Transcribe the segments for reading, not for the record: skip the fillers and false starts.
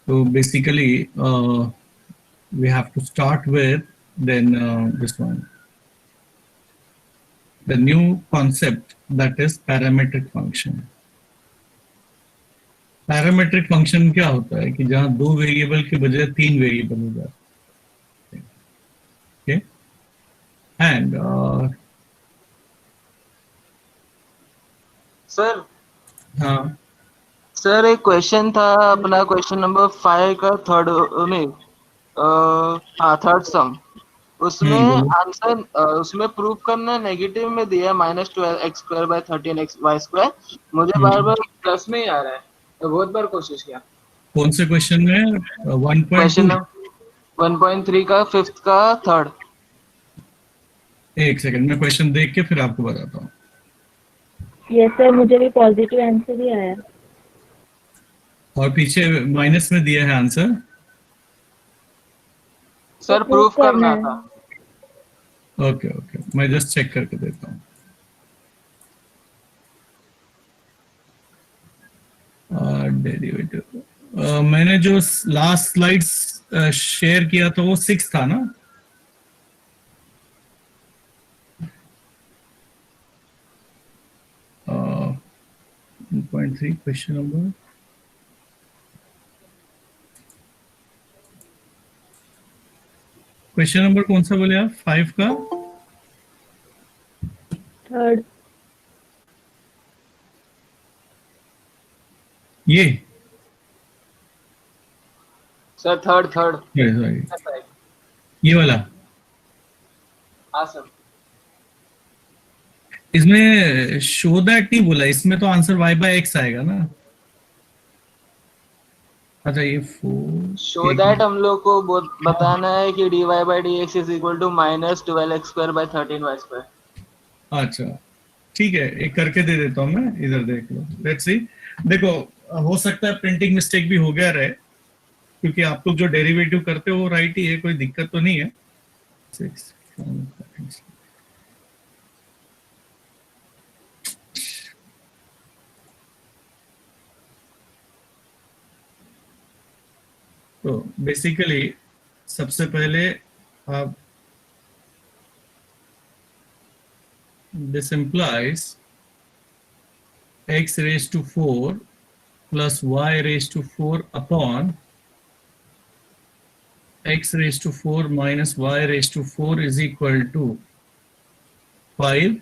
So basically, we have to start with then this one, the new concept, that is parametric function. Parametric function क्या होता है कि जहां दो variable के बजाय तीन वेरिएबल हो जाते हैं. ओके एंड सर हाँ सर एक क्वेश्चन था अपना, क्वेश्चन नंबर 5 का थर्ड में, हाँ थर्ड सम, उसमें बोलो. आंसर उसमें प्रूव करना नेगेटिव में दिया -12x² / 13xy². मुझे बार बार प्लस में ही आ रहा है, तो बहुत बार कोशिश किया. कौन से क्वेश्चन में? 1.2. क्वेश्चन 1.3 का फिफ्थ का थर्ड. एक सेकंड में क्वेश्चन देख के फिर आपको बताता हूँ. यस सर, मुझे भी पॉजिटिव आंसर ही आया. और पीछे माइनस में दिया है आंसर. सर प्रूफ करना था. ओके ओके, मैं जस्ट चेक करके देता हूँ. डेरिवेटिव मैंने जो लास्ट स्लाइड्स शेयर किया था वो 6 था ना. uh, 1.3 question number. Question number कौन सा बोले आप? 5 का थर्ड. ये सर थर्ड. सॉरी, ये वाला. हाँ सर. इसमें शो दैट नहीं बोला, इसमें तो आंसर y/x आएगा ना. अच्छा ये 4 शो दैट हम लोग को बताना है कि dy/dx = -12x² / 13y². अच्छा ठीक है, एक करके दे देता हूँ मैं, इधर देख लो. Let's see. देखो हो सकता है प्रिंटिंग मिस्टेक भी हो गया रहे, क्योंकि आप लोग जो डेरिवेटिव करते हो वो राइट ही है, कोई दिक्कत तो नहीं है. 6 तो बेसिकली सबसे पहले आप this implies x⁴ plus y⁴ upon x⁴ minus y⁴ is equal to 5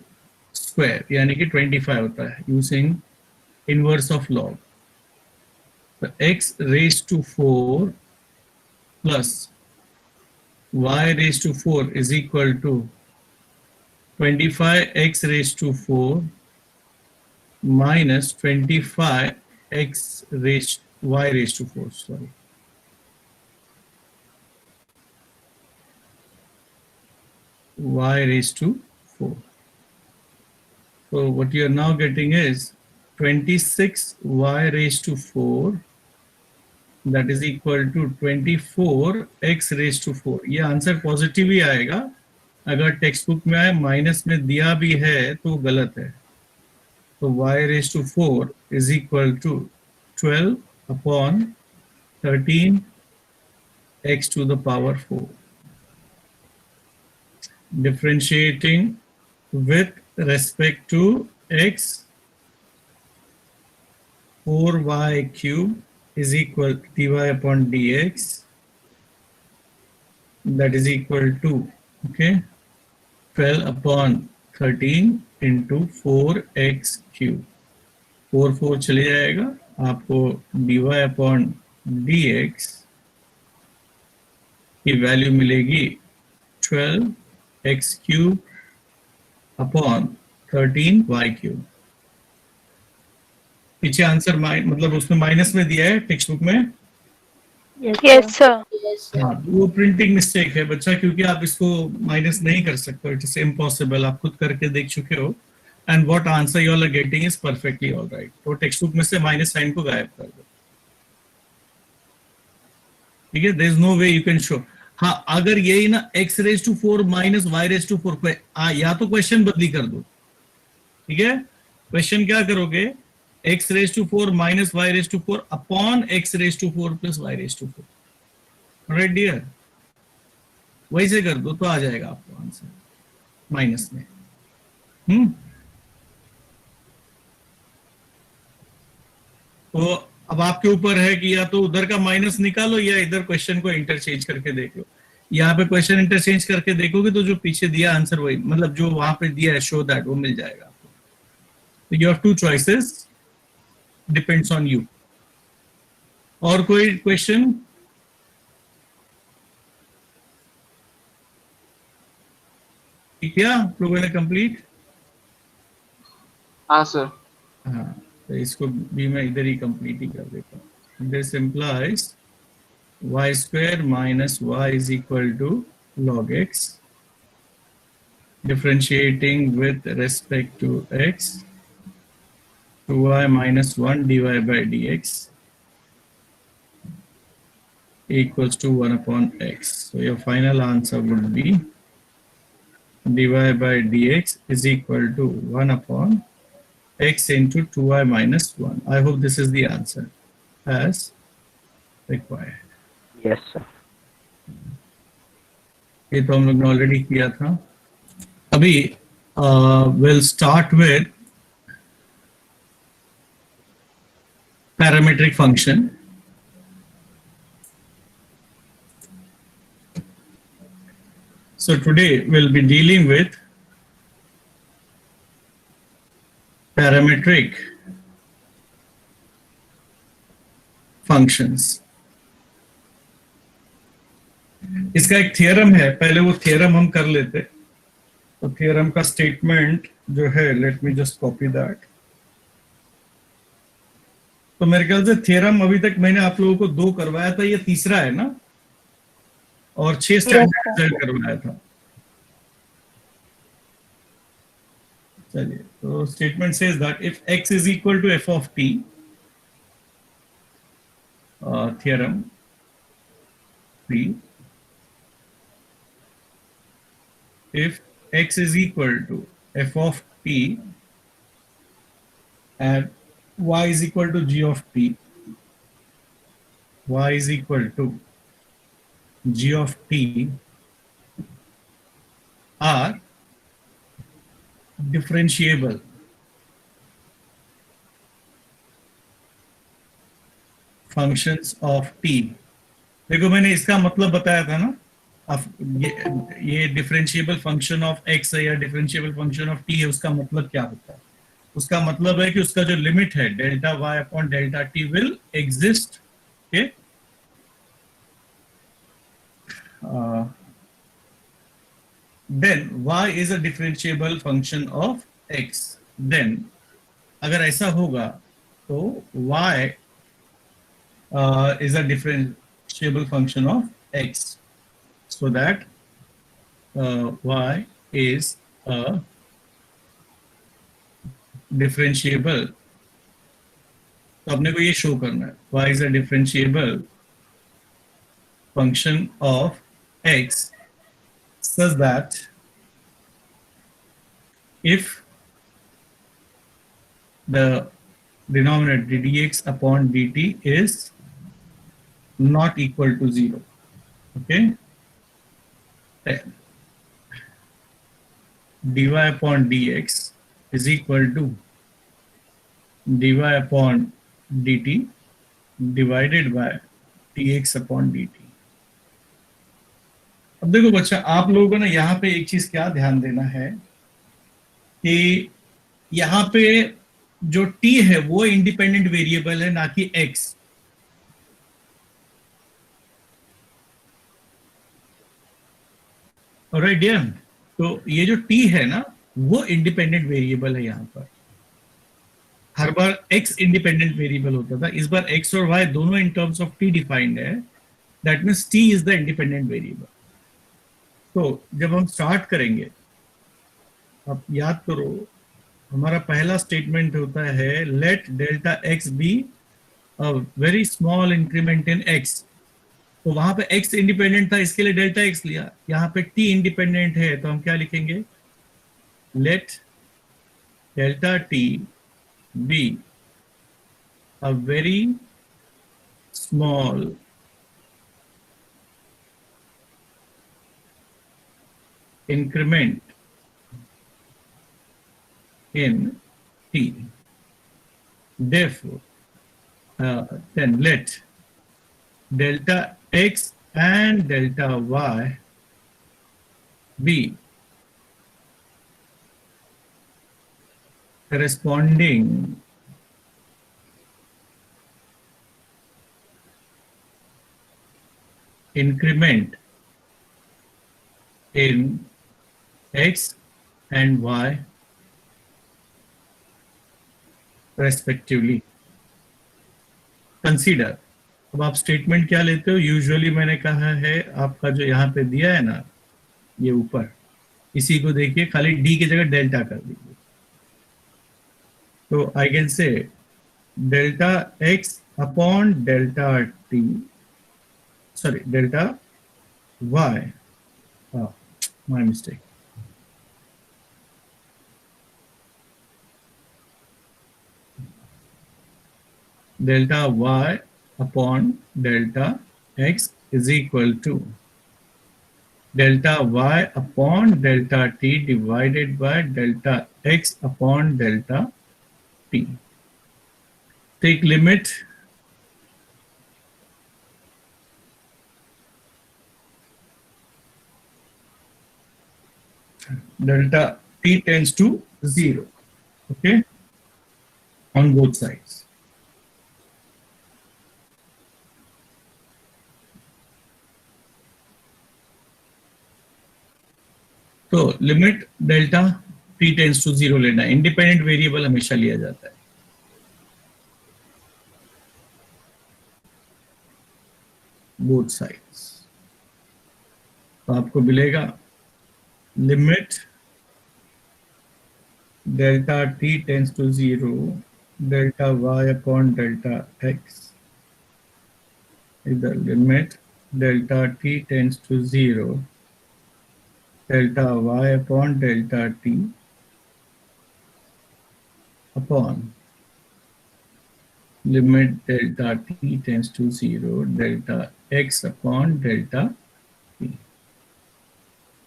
square, यानी कि 25 होता है using inverse of log. तो x⁴ plus y⁴ is equal to 25x⁴ minus 25y⁴. Sorry. y⁴. So what you are now getting is 26y⁴, that is equal to 24x⁴. ये answer positive ही आएगा. अगर text book में आए minus में दिया भी है तो गलत है. तो y⁴ is equal to 12 upon 13 x⁴. Differentiating with respect to x, 4y³ is equal to dy upon dx, that is equal to, okay, 12 upon 13 into 4x³. 4 चले जाएगा, आपको dy upon dx की वैल्यू मिलेगी 12x³ upon 13y³. पीछे answer मतलब उसमें minus में दिया है टेक्स्ट बुक में. Yes sir. हाँ, वो प्रिंटिंग मिस्टेक है बच्चा, क्योंकि आप इसको माइनस नहीं कर सकते. It is impossible. आप खुद करके देख चुके हो. And what answer you are getting is perfectly all right. तो टेक्स्ट बुक में से माइनस साइन को गायब कर दो. ठीक है, there is no way you can show. हाँ, अगर यही ना x⁴ माइनस y⁴ पे या तो क्वेश्चन बदली कर दो. ठीक है, क्वेश्चन क्या करोगे x raise to 4 minus y raise to 4 upon x raise to 4 plus y raise to 4, right dear? वैसे कर दो तो आ जाएगा आपको आंसर माइनस में। तो अब आपके ऊपर है कि या तो उधर का माइनस निकालो या इधर क्वेश्चन को इंटरचेंज करके देख लो। यहाँ पे क्वेश्चन इंटरचेंज करके देखोगे तो जो पीछे दिया आंसर वही, मतलब जो वहां पे दिया है शो दैट, वो मिल जाएगा आपको। तो you have two choices, depends on you. और कोई क्वेश्चन? क्या लोगों ने कंप्लीट? हाँ सर। हाँ, तो इसको भी मैं इधर ही कंप्लीट ही कर देता हूँ। This implies y square minus y is equal to log x, differentiating with respect to x, 2y minus 1 dy by dx equals to 1 upon x. So your final answer would be dy by dx is equal to 1 upon x into 2y minus 1. I hope this is the answer as required. Yes sir. ये तो हम लोग ने already किया था। अभी will start with parametric function. So today we'll be dealing with parametric functions. इसका एक थियरम है, पहले वो थियरम हम कर लेते। तो थियरम का स्टेटमेंट जो है, let me just copy that. तो मेरे ख्याल से थियरम अभी तक मैंने आप लोगों को 2 करवाया था, ये तीसरा है ना, और 6 स्टैंडर्ड रिजल्ट करवाया था। चलिए, तो statement says that if x is equal to f of t, theorem 3, if x is equal to f of t and y is equal to g of t, y is equal to g of t are differentiable functions of t। देखो मैंने इसका मतलब बताया था ना, ये differentiable function of x है या डिफरेंशिएबल फंक्शन ऑफ t है, उसका मतलब क्या होता है? उसका मतलब है कि उसका जो लिमिट है delta y upon delta t will exist. Okay, then y is a differentiable function of x। Then अगर ऐसा होगा तो y is a differentiable function of x, so that y is a differentiable। तो अपने को ये show करना है, y is a differentiable function of x such that if the denominator dx upon dt is not equal to 0. Okay, dy upon dx is equal to dy upon dt divided by dx upon dt। अब देखो बच्चा, आप लोगों को ना यहाँ पे एक चीज क्या ध्यान देना है कि यहाँ पे जो t है वो इंडिपेंडेंट वेरिएबल है, ना कि x। ऑलराइट डियर, तो ये जो t है ना वो इंडिपेंडेंट वेरिएबल है। यहाँ पर हर बार x इंडिपेंडेंट वेरिएबल होता था, इस बार x और y दोनों in terms of t defined है। That means t is the independent variable. तो जब हम स्टार्ट करेंगे, आप याद करो, हमारा पहला स्टेटमेंट होता है let delta x be a very small increment in x। तो वहां पे x इंडिपेंडेंट था, इसके लिए डेल्टा x लिया। यहाँ पे t इंडिपेंडेंट है, तो हम क्या लिखेंगे? Let delta t be a very small increment in t. Therefore, then let delta x and delta y be corresponding increment in x and y respectively. Consider, अब आप स्टेटमेंट क्या लेते हो? यूजुअली मैंने कहा है आपका जो यहाँ पे दिया है ना, ये ऊपर, इसी को देखिए, खाली डी की जगह डेल्टा कर दीजिए. तो I can say delta x upon delta t, sorry delta y, my mistake, delta y upon delta x is equal to delta y upon delta t divided by delta x upon delta t. Take limit delta t tends to 0, okay, on both sides. तो limit delta t tends to 0 लेना है. Independent variable हमेशा लिया जाता है. Both sides. तो आपको मिलेगा limit delta t tends to 0 delta y upon delta x, इधर limit delta t tends to 0 delta y upon delta t upon limit delta t tends to 0 delta x upon delta t.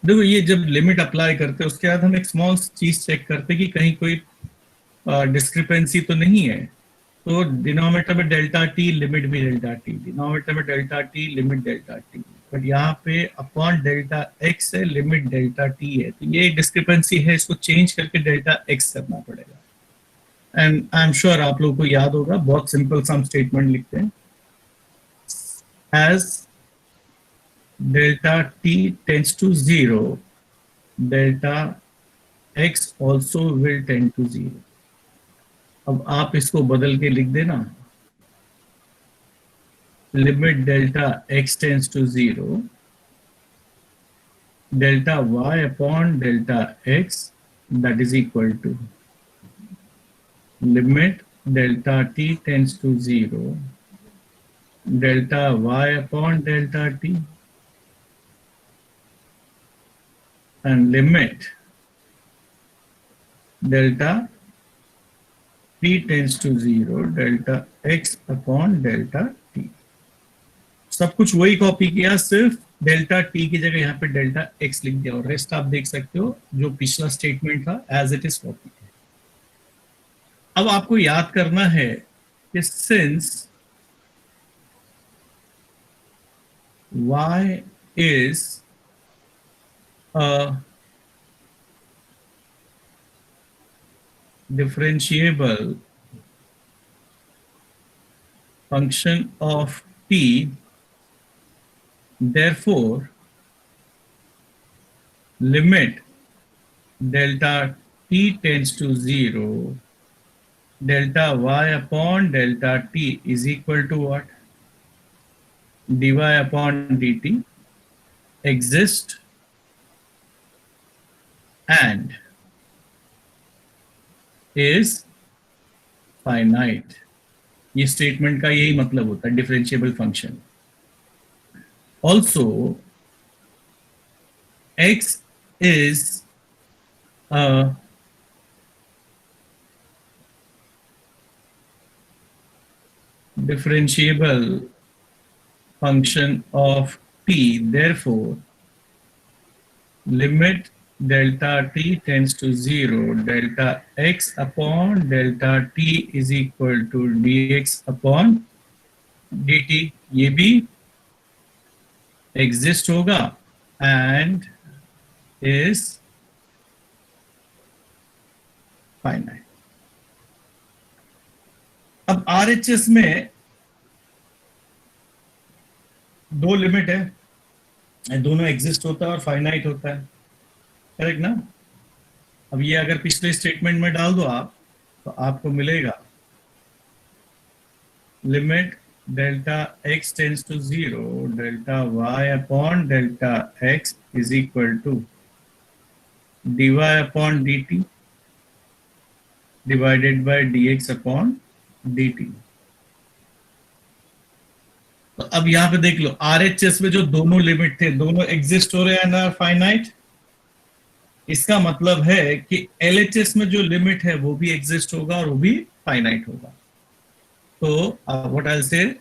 देखो ये जब limit apply करते हैं उसके बाद हम एक स्मॉल चीज चेक करते हैं कि कहीं कोई डिस्क्रिपेंसी तो नहीं है. तो डिनोमिनेटर में डेल्टा टी, लिमिट भी डेल्टा टी, डिनोमिनेटर में delta T, limit delta T, but यहाँ पे अपॉन डेल्टा एक्स है, लिमिट डेल्टा टी है. तो ये डिस्क्रिपेंसी है, इसको चेंज करके डेल्टा एक्स करना पड़ेगा. एंड आई एम श्योर आप लोगों को याद होगा, बहुत सिंपल सम स्टेटमेंट लिखते हैं. As delta t tends to 0 delta x also will tend to 0. अब आप इसको बदल के लिख देना, limit delta x tends to 0 delta y upon delta x, that is equal to limit delta t tends to 0 delta y upon delta t and limit delta t tends to 0 delta x upon delta t. सब कुछ वही copy किया, सिर्फ delta T की जगह यहाँ पे delta x लिख दिया, और रेस्ट आप देख सकते हो जो पिछला स्टेटमेंट था एज इट इज कॉपी. अब आपको याद करना है कि since y is a differentiable function of t, therefore limit delta t tends to 0 delta y upon delta t is equal to what? dy upon dt exist and is finite. ये statement का यही मतलब होता है, differentiable function. Also x is a differentiable function of t, therefore limit delta t tends to 0, delta x upon delta t is equal to dx upon dt, ये भी exist होगा and is finite. अब RHS में दो limit है, दोनों exist होता है और फाइनाइट होता है, करेक्ट ना? अब ये अगर पिछले स्टेटमेंट में डाल दो आप, तो आपको मिलेगा limit delta x tends to 0, delta y upon delta x is equal to dy upon dt divided by dx upon dt। तो अब यहां पे देख लो, RHS में जो दोनों लिमिट थे दोनों एग्जिस्ट हो रहे हैं ना फाइनाइट, इसका मतलब है कि LHS में जो लिमिट है वो भी एग्जिस्ट होगा और वो भी फाइनाइट होगा। So what I'll say,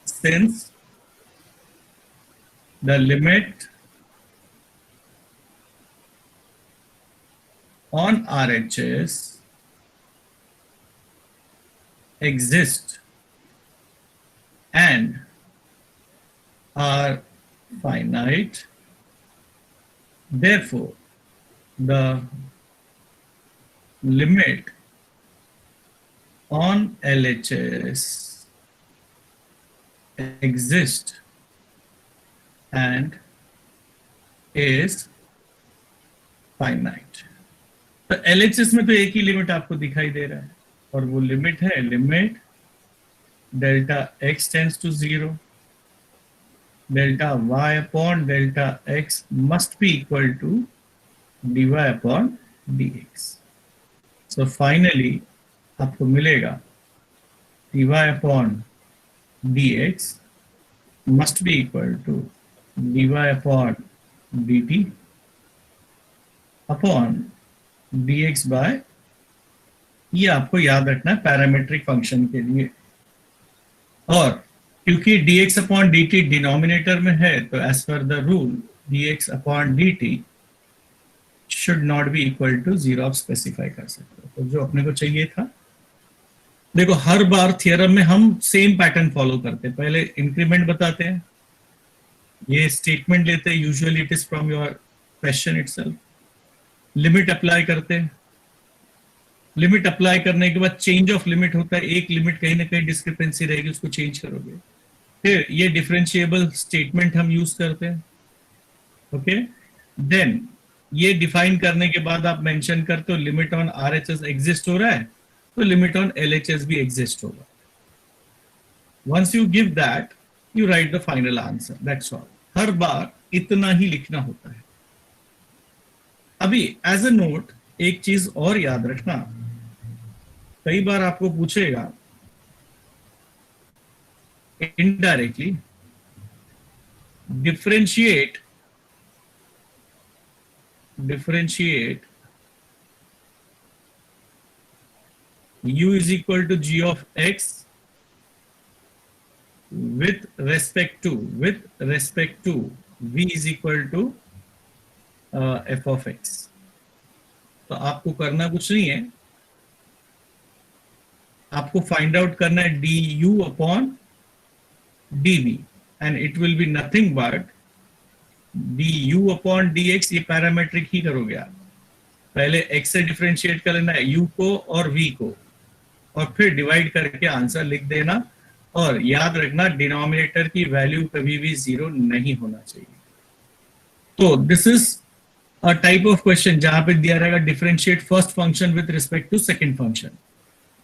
since the limit on RHS exist and are finite, therefore the limit on LHS exist and is finite। तो LHS में तो एक ही लिमिट आपको दिखाई दे रहा है और वो लिमिट है limit delta x tends to 0, delta y upon delta x must be equal to dy upon dx। So finally आपको मिलेगा dy upon dx must be equal to dy upon dt upon dx by, ये आपको याद रखना है parametric function के लिए। और क्योंकि dx upon dt डिनोमिनेटर में है तो as per the rule dx upon dt should not be equal to 0 आप स्पेसिफाई कर सकते हो। तो जो अपने को चाहिए था, देखो हर बार थियरम में हम सेम पैटर्न फॉलो करते हैं, पहले इंक्रीमेंट बताते हैं, ये स्टेटमेंट लेते हैं, usually it is from your question itself, limit apply करते हैं, लिमिट अप्लाई करने के बाद चेंज ऑफ लिमिट होता है, एक लिमिट कहीं ना कहीं डिस्क्रिपेंसी रहेगी उसको चेंज करोगे, फिर ये डिफरेंशिएबल स्टेटमेंट हम यूज करते हैं, ओके। देन ये डिफाइन करने के बाद आप मेंशन करते हो लिमिट ऑन आरएचएस एग्जिस्ट हो रहा है तो लिमिट ऑन एलएचएस भी एग्जिस्ट होगा। Once you give that you write the final answer, that's all. हर बार इतना ही लिखना होता है। अभी एज अ नोट एक चीज और याद रखना, कई बार आपको पूछेगा indirectly differentiate u is equal to g of x with respect to v is equal to f of x। तो आपको करना कुछ नहीं है, आपको फाइंड आउट करना है du upon dv and it will be nothing but du upon dx। ये पैरामेट्रिक ही करोगे आप, पहले x से डिफरेंशिएट कर लेना है u को और v को और फिर डिवाइड करके आंसर लिख देना। और याद रखना डिनोमिनेटर की वैल्यू कभी भी 0 नहीं होना चाहिए। तो this is a type of question जहां पे दिया रहेगा differentiate first function with respect to second function.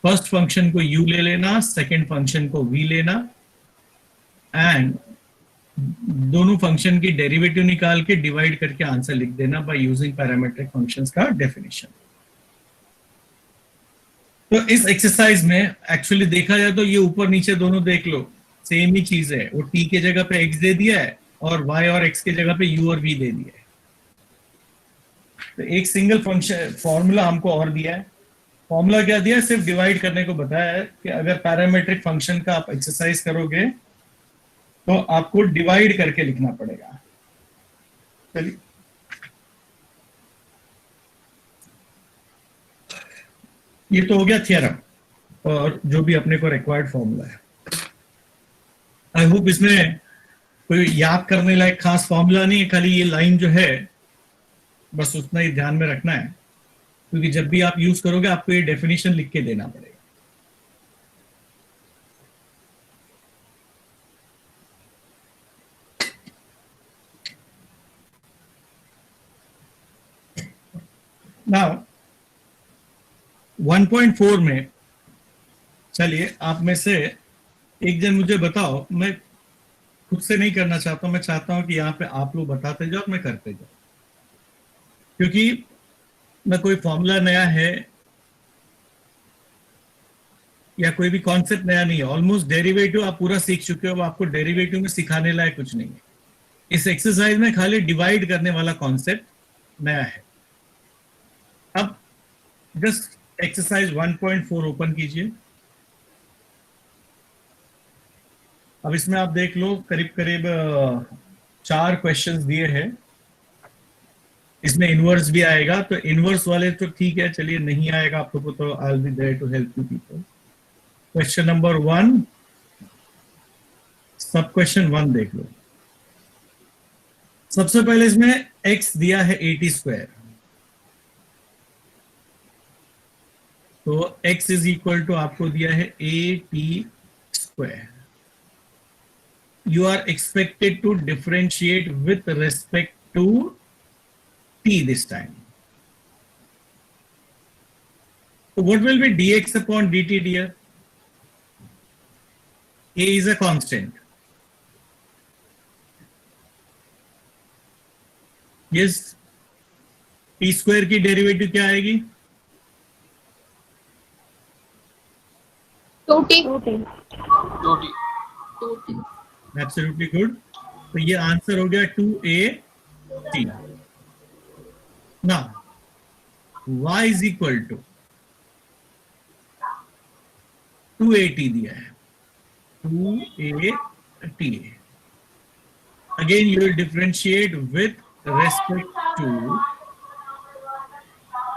First function को u ले लेना, सेकंड फंक्शन को v लेना एंड दोनों फंक्शन की डेरिवेटिव निकाल के डिवाइड करके आंसर लिख देना बाय यूजिंग पैरामीट्रिक फंक्शंस का डेफिनेशन। तो इस एक्सरसाइज में एक्चुअली देखा जाए तो ये ऊपर नीचे दोनों देख लो सेम ही चीज है, वो t के जगह पे x दे दिया है और y और x के जगह पे u और v दे दिया है। तो एक सिंगल फंक्शन फॉर्मूला हमको और दिया है फॉर्मूला क्या दिया है, सिर्फ डिवाइड करने को बताया है कि अगर पैरामेट्रिक फंक्शन का आप एक्सरसाइज करोगे तो आपको डिवाइड करके लिखना पड़ेगा। चलिए ये तो हो गया थियरम और जो भी अपने को रिक्वायर्ड फॉर्मूला है। आई होप इसमें कोई याद करने लायक खास फॉर्मूला नहीं है, खाली ये लाइन जो है बस उतना ही ध्यान में रखना है, क्योंकि जब भी आप यूज करोगे आपको ये डेफिनेशन लिख के देना पड़ेगा। नाउ 1.4 में चलिए आप में से एक जन मुझे बताओ, मैं खुद से नहीं करना चाहता हूं, मैं चाहता हूं कि यहाँ पे आप लोग बताते जाओ मैं करते जाओ, क्योंकि ना कोई फॉर्मूला नया है या कोई भी कॉन्सेप्ट नया नहीं है। ऑलमोस्ट डेरिवेटिव आप पूरा सीख चुके हो, अब आपको डेरिवेटिव में सिखाने लायक कुछ नहीं है। इस एक्सरसाइज में खाली डिवाइड करने वाला कॉन्सेप्ट नया है। अब जस्ट एक्सरसाइज 1.4 ओपन कीजिए। अब इसमें आप देख लो करीब करीब 4 क्वेश्चंस दिए हैं। इसमें इनवर्स भी आएगा, तो इनवर्स वाले तो ठीक है, चलिए नहीं आएगा आप लोगों को तो I will be there to help you people. Question number 1, sub question 1 देख लो। सबसे पहले इसमें x दिया है 80 तो x इज इक्वल टू आपको दिया है 80 you are expected to differentiate with respect to t this time. So what will be dx upon dt, dear? A is a constant. Yes, t square की derivative क्या आएगी? 2t. Absolutely good. तो ये answer हो गया 2a t. Now y is equal to 2at दिया है, 2at. Again you will differentiate with respect to,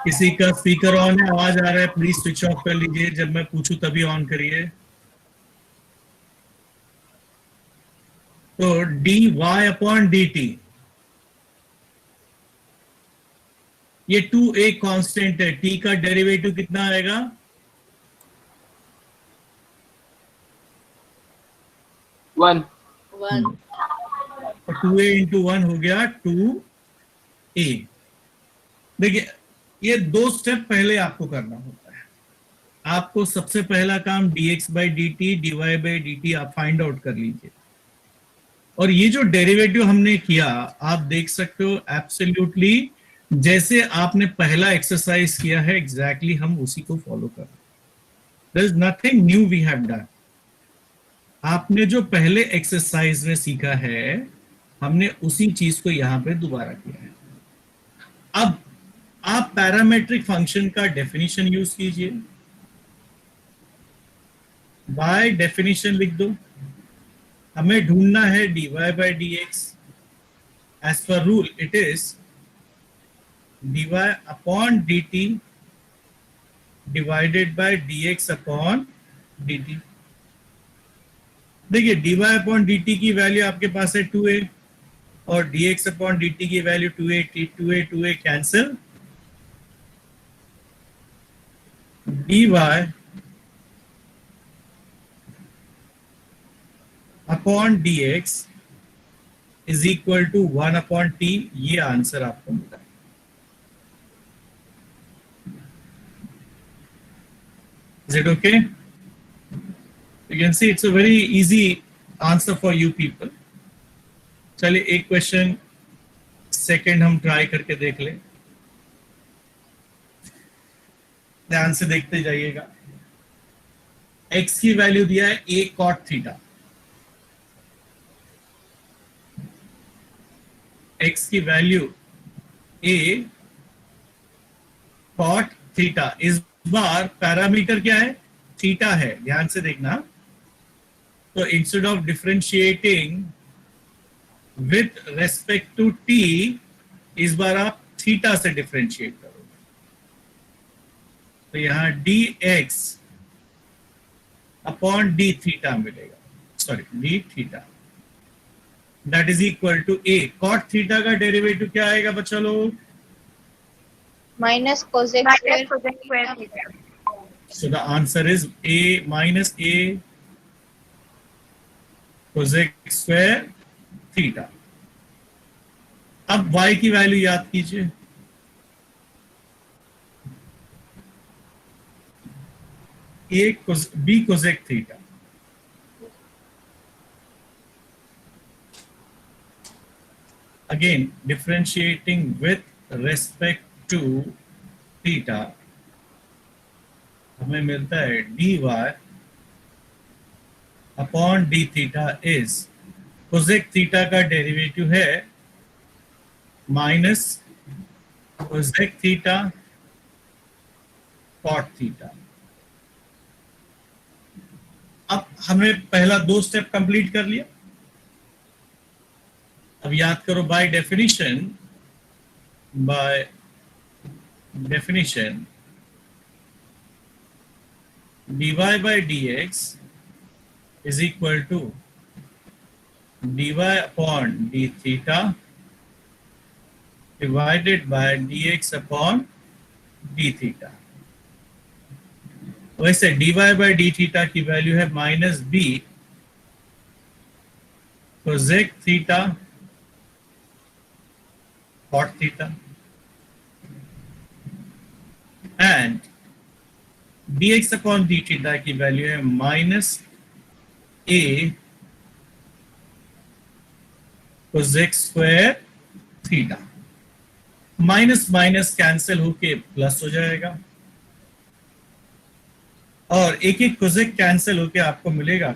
किसी का स्पीकर ऑन है, आवाज आ रहा है, प्लीज स्विच ऑफ कर लीजिए, जब मैं पूछूं तभी ऑन करिए। तो dy अपॉन dt, ये 2a कांस्टेंट है, t का डेरिवेटिव कितना आएगा? 1. 1. तो 2a इंटू 1 हो गया 2a। देखिए ये 2 स्टेप पहले आपको करना होता है। आपको सबसे पहला काम dx by dt dy by dt आप फाइंड आउट कर लीजिए, और ये जो डेरिवेटिव हमने किया आप देख सकते हो एब्सोल्युटली जैसे आपने पहला एक्सरसाइज किया है एग्जैक्टली हम उसी को फॉलो कर रहे हैं। There is nothing new we have done. आपने जो पहले एक्सरसाइज में सीखा है हमने उसी चीज को यहां पे दोबारा किया है। अब आप पैरामेट्रिक फंक्शन का डेफिनेशन यूज कीजिए, बाय डेफिनेशन लिख दो। हमें ढूंढना है dy by dx, as per rule it is dy upon dt divided by dx upon dt। देखिए dy अपॉन dt की वैल्यू आपके पास है 2a और dx अपॉन dt की value 2a cancel, dy upon dx is equal to 1 upon t। ये answer आपको मिला। Is it okay? You can see it's a very easy answer for you people. चलिए एक क्वेश्चन सेकंड हम try करके देख लें, ध्यान से देखते जाइएगा। x की वैल्यू दिया है a cot थीटा, x की वैल्यू a cot थीटा इज बार पैरामीटर क्या है, थीटा है, ध्यान से देखना। तो instead of differentiating with respect to T, इस बार आप थीटा से डिफरेंशिएट करोगे। तो यहां D X upon D theta मिलेगा, sorry D theta, that is equal to A. Cot theta का डेरिवेटिव क्या आएगा बच्चा लोग? minus cosec square So the answer is a minus a cosec square theta. अब y की वैल्यू याद कीजिए, b cosec theta। Again differentiating with respect to theta, हमें मिलता है dy upon D theta is cosec theta का derivative है minus cosec theta cot theta. अब हमें पहला दो स्टेप कंप्लीट कर लिया। अब याद करो, by definition dy by dx is equal to dy upon d theta divided by dx upon d theta। वैसे dy by d theta की वैल्यू है minus b cosec theta cot theta, and dx upon D theta की value है minus a cosec square theta. Minus minus cancel होके plus हो जाएगा, और एक एक कोसेक कैंसिल होके आपको मिलेगा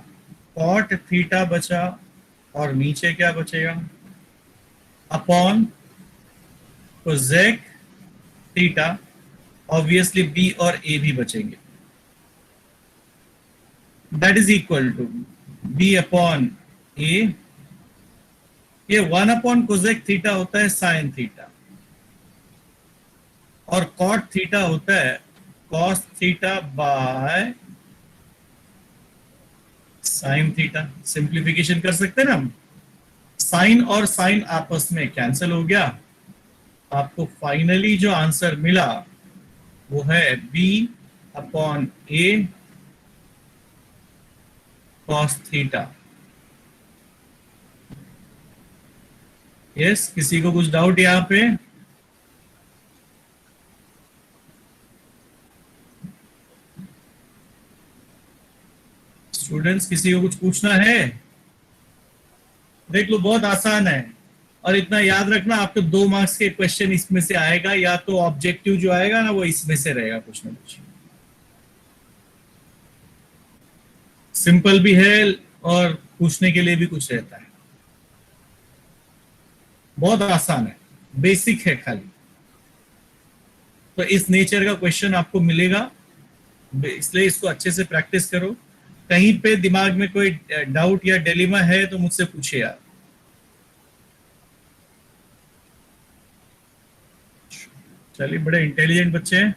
कॉट थीटा बचा, और नीचे क्या बचेगा upon cosec theta. Obviously b और a भी बचेंगे, that is equal to b upon a। ये 1 अपॉन कोसेक थीटा होता है साइन थीटा, और कॉट थीटा होता है cos theta by sine theta. Simplification कर सकते हैं ना हम, साइन और साइन आपस में कैंसिल हो गया, आपको फाइनली जो आंसर मिला वो है b upon a cos theta. Yes, किसी को कुछ डाउट यहाँ पे? स्टूडेंट्स, किसी को कुछ पूछना है? देख लो, बहुत आसान है, और इतना याद रखना, आपको 2 मार्क्स के क्वेश्चन इसमें से आएगा, या तो ऑब्जेक्टिव जो आएगा ना वो इसमें से रहेगा कुछ ना कुछ। सिंपल भी है और पूछने के लिए भी कुछ रहता है, बहुत आसान है, बेसिक है खाली। तो इस नेचर का क्वेश्चन आपको मिलेगा, इसलिए इसको अच्छे से प्रैक्टिस करो। कहीं पे दिमाग में कोई डाउट या डिलेमा है तो मुझसे पूछे यार। चलिए, बड़े इंटेलिजेंट बच्चे हैं।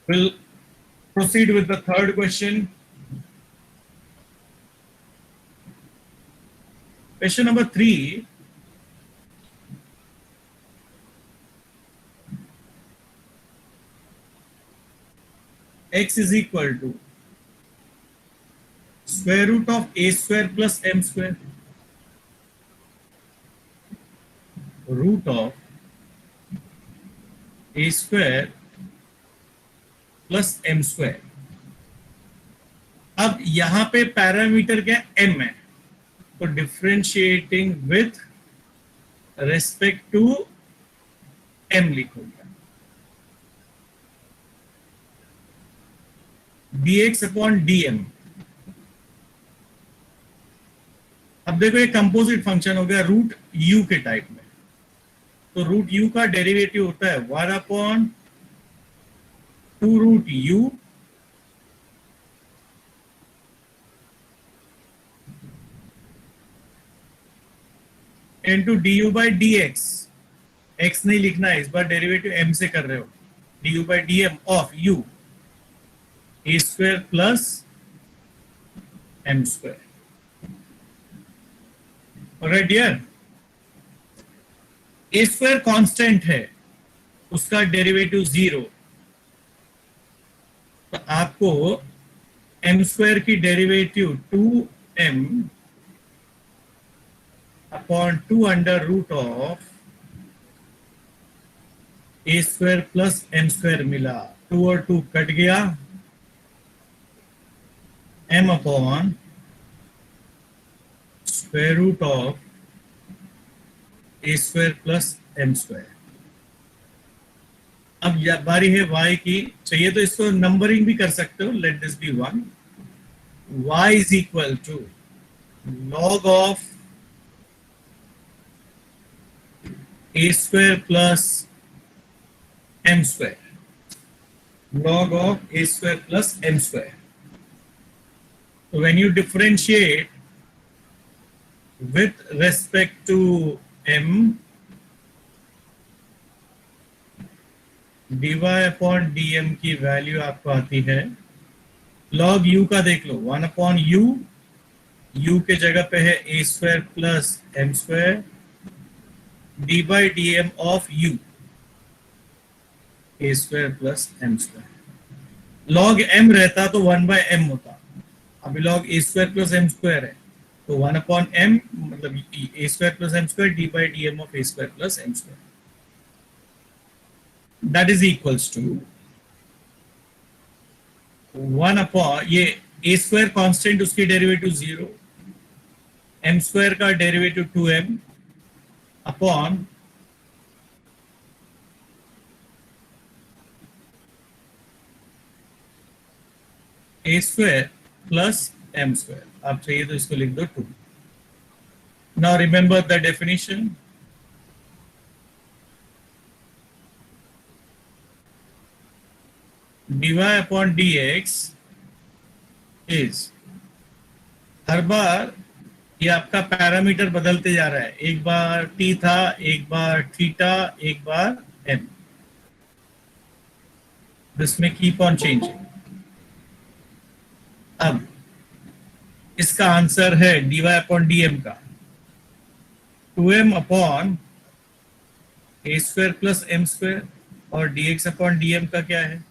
Will proceed with the third question. Question number 3, x is equal to square root of a square plus m square, root of a square plus m square। अब यहां पे पैरामीटर क्या m है, तो differentiating with respect to m लिखोगे, dx upon dm। अब देखो, ये कंपोजिट फंक्शन हो गया रूट u के टाइप में, तो रूट u का डेरिवेटिव होता है 1 upon 2 root u into du by dx. x नहीं लिखना है इस बार, डेरिवेटिव m से कर रहे हो. du by dm of u a square plus m square. Alright dear, a square constant है, उसका डेरिवेटिव 0, तो आपको m स्क्वायर की derivative 2m upon 2 under root of a square plus m square मिला. 2 और 2 कट गया, m upon square root of a square plus m square. अब बारी है y की. चाहिए तो इसको नंबरिंग भी कर सकते हो. Let this be 1. y is equal to log of a square plus m square. log of a square plus m square. So when you differentiate with respect to m, dy upon dm की value आपको आती है. log u का देख लो, 1 upon u, u के जगह पे है a square plus m square, d by dm of u a square plus m square. log m रहता तो 1 by m होता. अभी log a square plus m square है, तो 1 upon m मतलब a square plus m square d by dm of a square plus m square. That is equals to 1 upon ये a square constant, उसकी derivative 0, m square का derivative 2m upon a square plus m square. आप चाहिए तो इसको लिख दो 2. Now remember the definition. dy upon dx is, हर बार ये आपका पैरामीटर बदलते जा रहा है. एक बार t था, एक बार थीटा, एक बार m. This may keep on changing. अब इसका आंसर है dy अपॉन dm का 2m upon a square plus m square, और dx अपॉन dm का क्या है,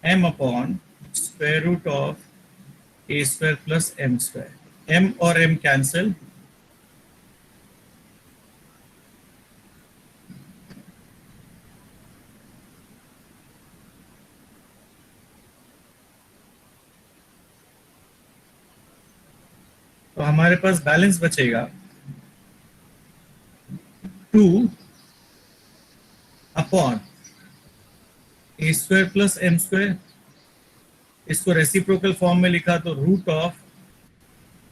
m upon square root of a square plus m square. m और m cancel, तो हमारे पास बैलेंस बचेगा 2 upon A square plus M square. इसको रेसिप्रोकल फॉर्म में लिखा तो root of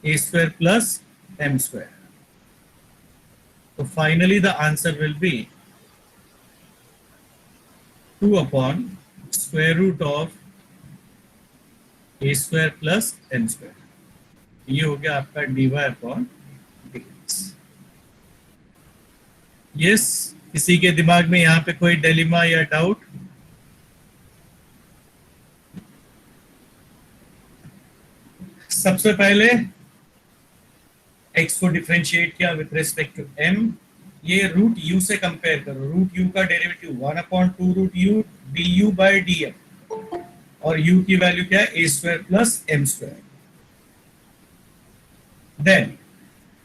A square plus M square. तो finally the answer will be 2 upon square root of A square plus M square. ये हो गया आपका dy अपॉन dx. यस, किसी के दिमाग में यहाँ पे कोई डिलेमा या डाउट? सबसे पहले x को डिफरेंशिएट किया विथ रिस्पेक्ट टू m. ये रूट u से कंपेयर करो. रूट u का derivative 1 upon 2 root u du by dm, और u की वैल्यू क्या है, a square plus m square. Then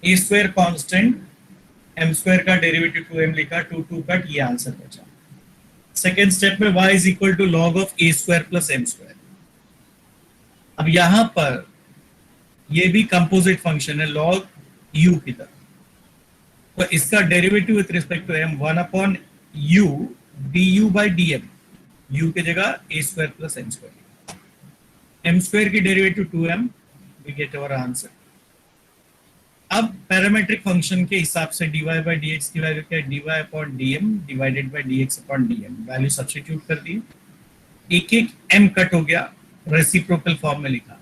a square constant, m square का डेरिवेटिव 2m लिखा, 2 2 कट, ये आंसर बचा. सेकेंड स्टेप में y is equal to log of a square plus m square. अब यहां पर ये भी कंपोजिट फंक्शन है लॉग u की तरह, तो इसका derivative with respect to m 1 upon u du by dm, u की जगह a square plus m square. m square की derivative 2m, we get our answer. अब पैरामेट्रिक फंक्शन के हिसाब से dy बाय dx की वैल्यू क्या है, dy upon dm divided by dx upon dm. Value substitute कर दी. एक एक m कट हो गया, रेसिप्रोकल फॉर्म में लिखा।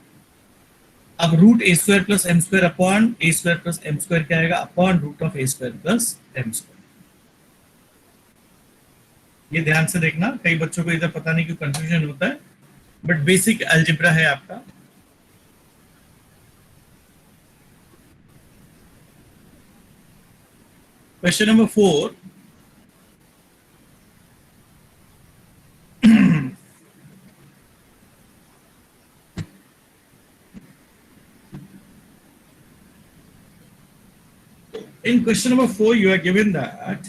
अब root A square plus M square upon A square plus M square क्या आएगा, upon root of A square plus M square. ये ध्यान से देखना, कई बच्चों को इधर पता नहीं क्यों कंफ्यूजन होता है, बट बेसिक अलजेब्रा है आपका। Question number 4, in question number 4 you are given that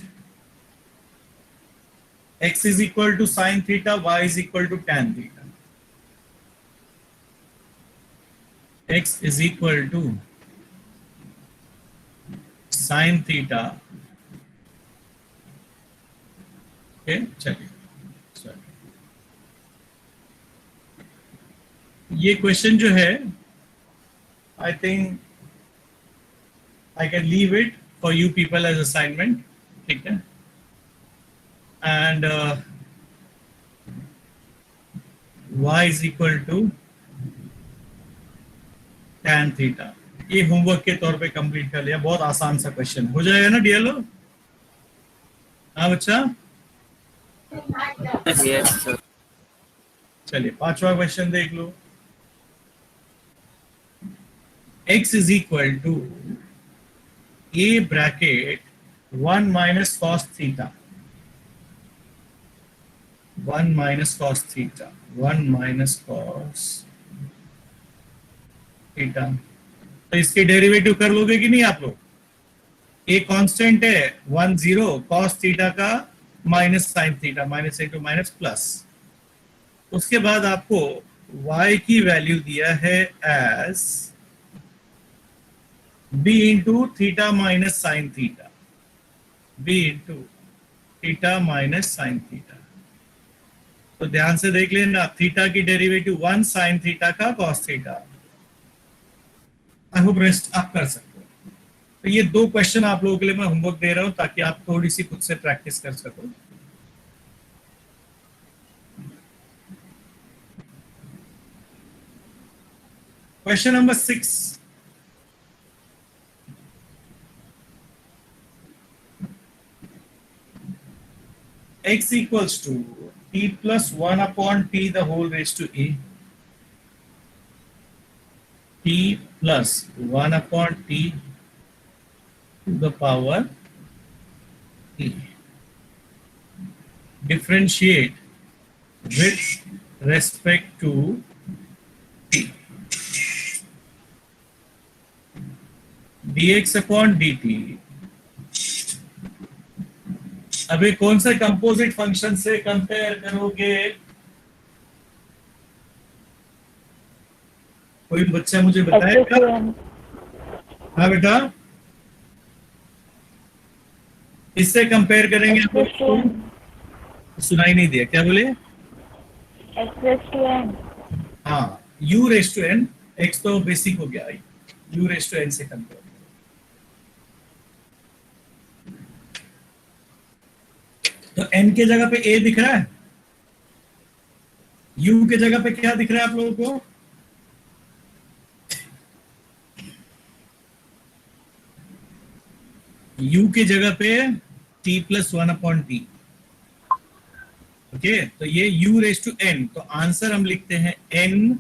x is equal to sine theta, y is equal to tan theta. X is equal to sine theta, okay, चलिए ये question जो है I think I can leave it for you people as assignment, ठीक है। And y is equal to tan theta, ये homework के तौर पे कंप्लीट कर लिया। बहुत आसान सा क्वेश्चन हो जाएगा ना डियर लोग? हाँ बच्चा, Yes, sir. चलिए पांचवा क्वेश्चन देख लो। x is equal to a bracket 1 minus cos theta, 1 minus cos theta, 1 minus cos theta. तो इसके डेरिवेटिव कर लोगे कि नहीं आप लोग? ए कांस्टेंट है 1 0 cos थीटा का minus sine theta, minus a to minus plus. उसके बाद आपको y की वैल्यू दिया है as b into theta minus sine theta, b into theta minus sine theta. तो ध्यान से देख लेना, थीटा की डेरिवेटिव 1 साइन थीटा का cos theta. I hope rest आप कर सकते हो। तो ये दो क्वेश्चन आप लोगों के लिए मैं होमवर्क दे रहा हूं ताकि आप थोड़ी सी खुद से प्रैक्टिस कर सको। Question number 6, x equals to t plus 1 upon t the whole raised to a, t plus 1 upon t to the power a. Differentiate with respect to t. dx upon dt। अभी कौन से composite function से compare करोगे? कोई बच्चा मुझे बताएगा? हाँ बेटा, इससे कंपेयर करेंगे आप लोग। सुनाई नहीं दिया, क्या बोले? हाँ, u raise to n, x तो बेसिक हो गया, u रेस टू n से कंपेयर। तो n के जगह पे a दिख रहा है, u के जगह पे क्या दिख रहा है आप लोगों को? u के जगह पे t plus 1 upon T. Okay, तो ये u रेस टू n, तो आंसर हम लिखते हैं n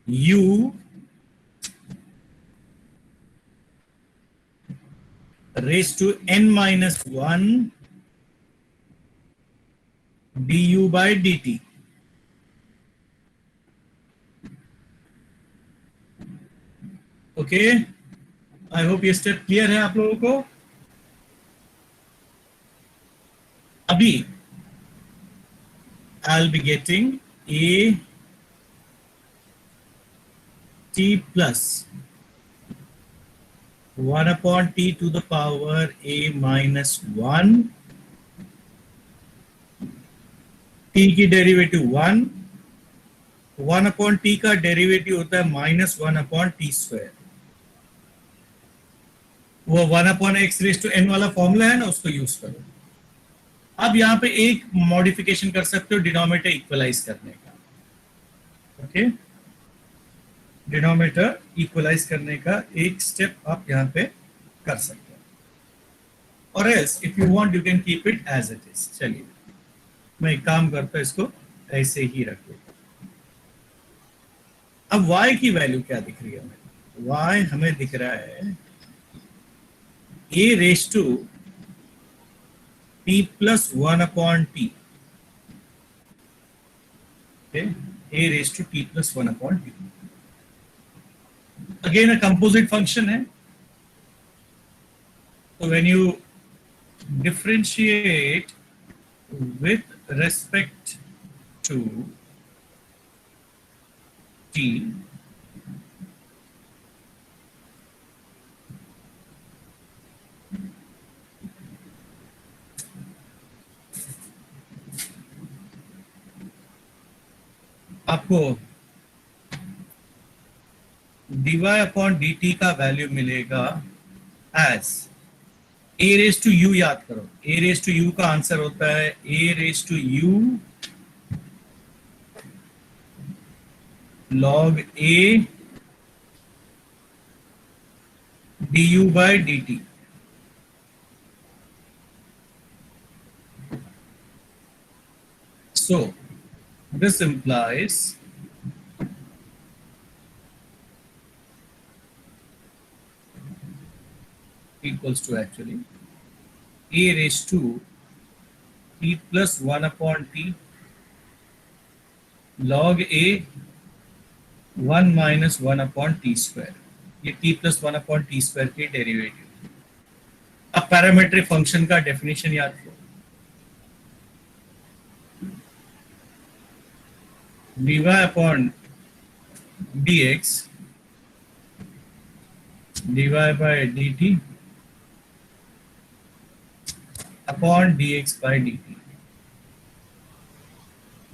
u raised to n minus 1 du by dt। Okay, I hope ये स्टेप क्लियर है आप लोगों को। अभी आई will be getting a t plus 1 upon t to the power a minus 1, t की डेरिवेटिव 1, 1 अपॉन t का derivative होता है माइनस 1 अपॉन टी स्क्वायर। वो 1 upon x raise to n वाला फॉर्मूला है ना, उसको यूज करो। अब यहाँ पे एक मॉडिफिकेशन कर सकते हो डिनोमिनेटर इक्वलाइज करने का, ओके, डिनोमिनेटर इक्वलाइज करने का एक स्टेप आप यहाँ पे कर सकते हो, और else if you want you can keep it as it is. चलिए मैं एक काम करता हूं, इसको ऐसे ही रख देता हूं। अब y की वैल्यू क्या दिख रही है हमें? y हमें दिख रहा है a raise to t plus 1 upon t, a raise to t plus 1 upon t, again a composite function है। तो when you differentiate with respect to t, आपको dy अपॉन dt का वैल्यू मिलेगा as a raise to u। याद करो a raise to u का answer होता है a raise to u log a du by dt। So this implies equals to actually a raised to t plus 1 upon t log a 1 minus 1 upon t square। ये t plus 1 upon t square की derivative. अब parametric function का definition याद करो, dy upon dx dy by dt upon dx by dt।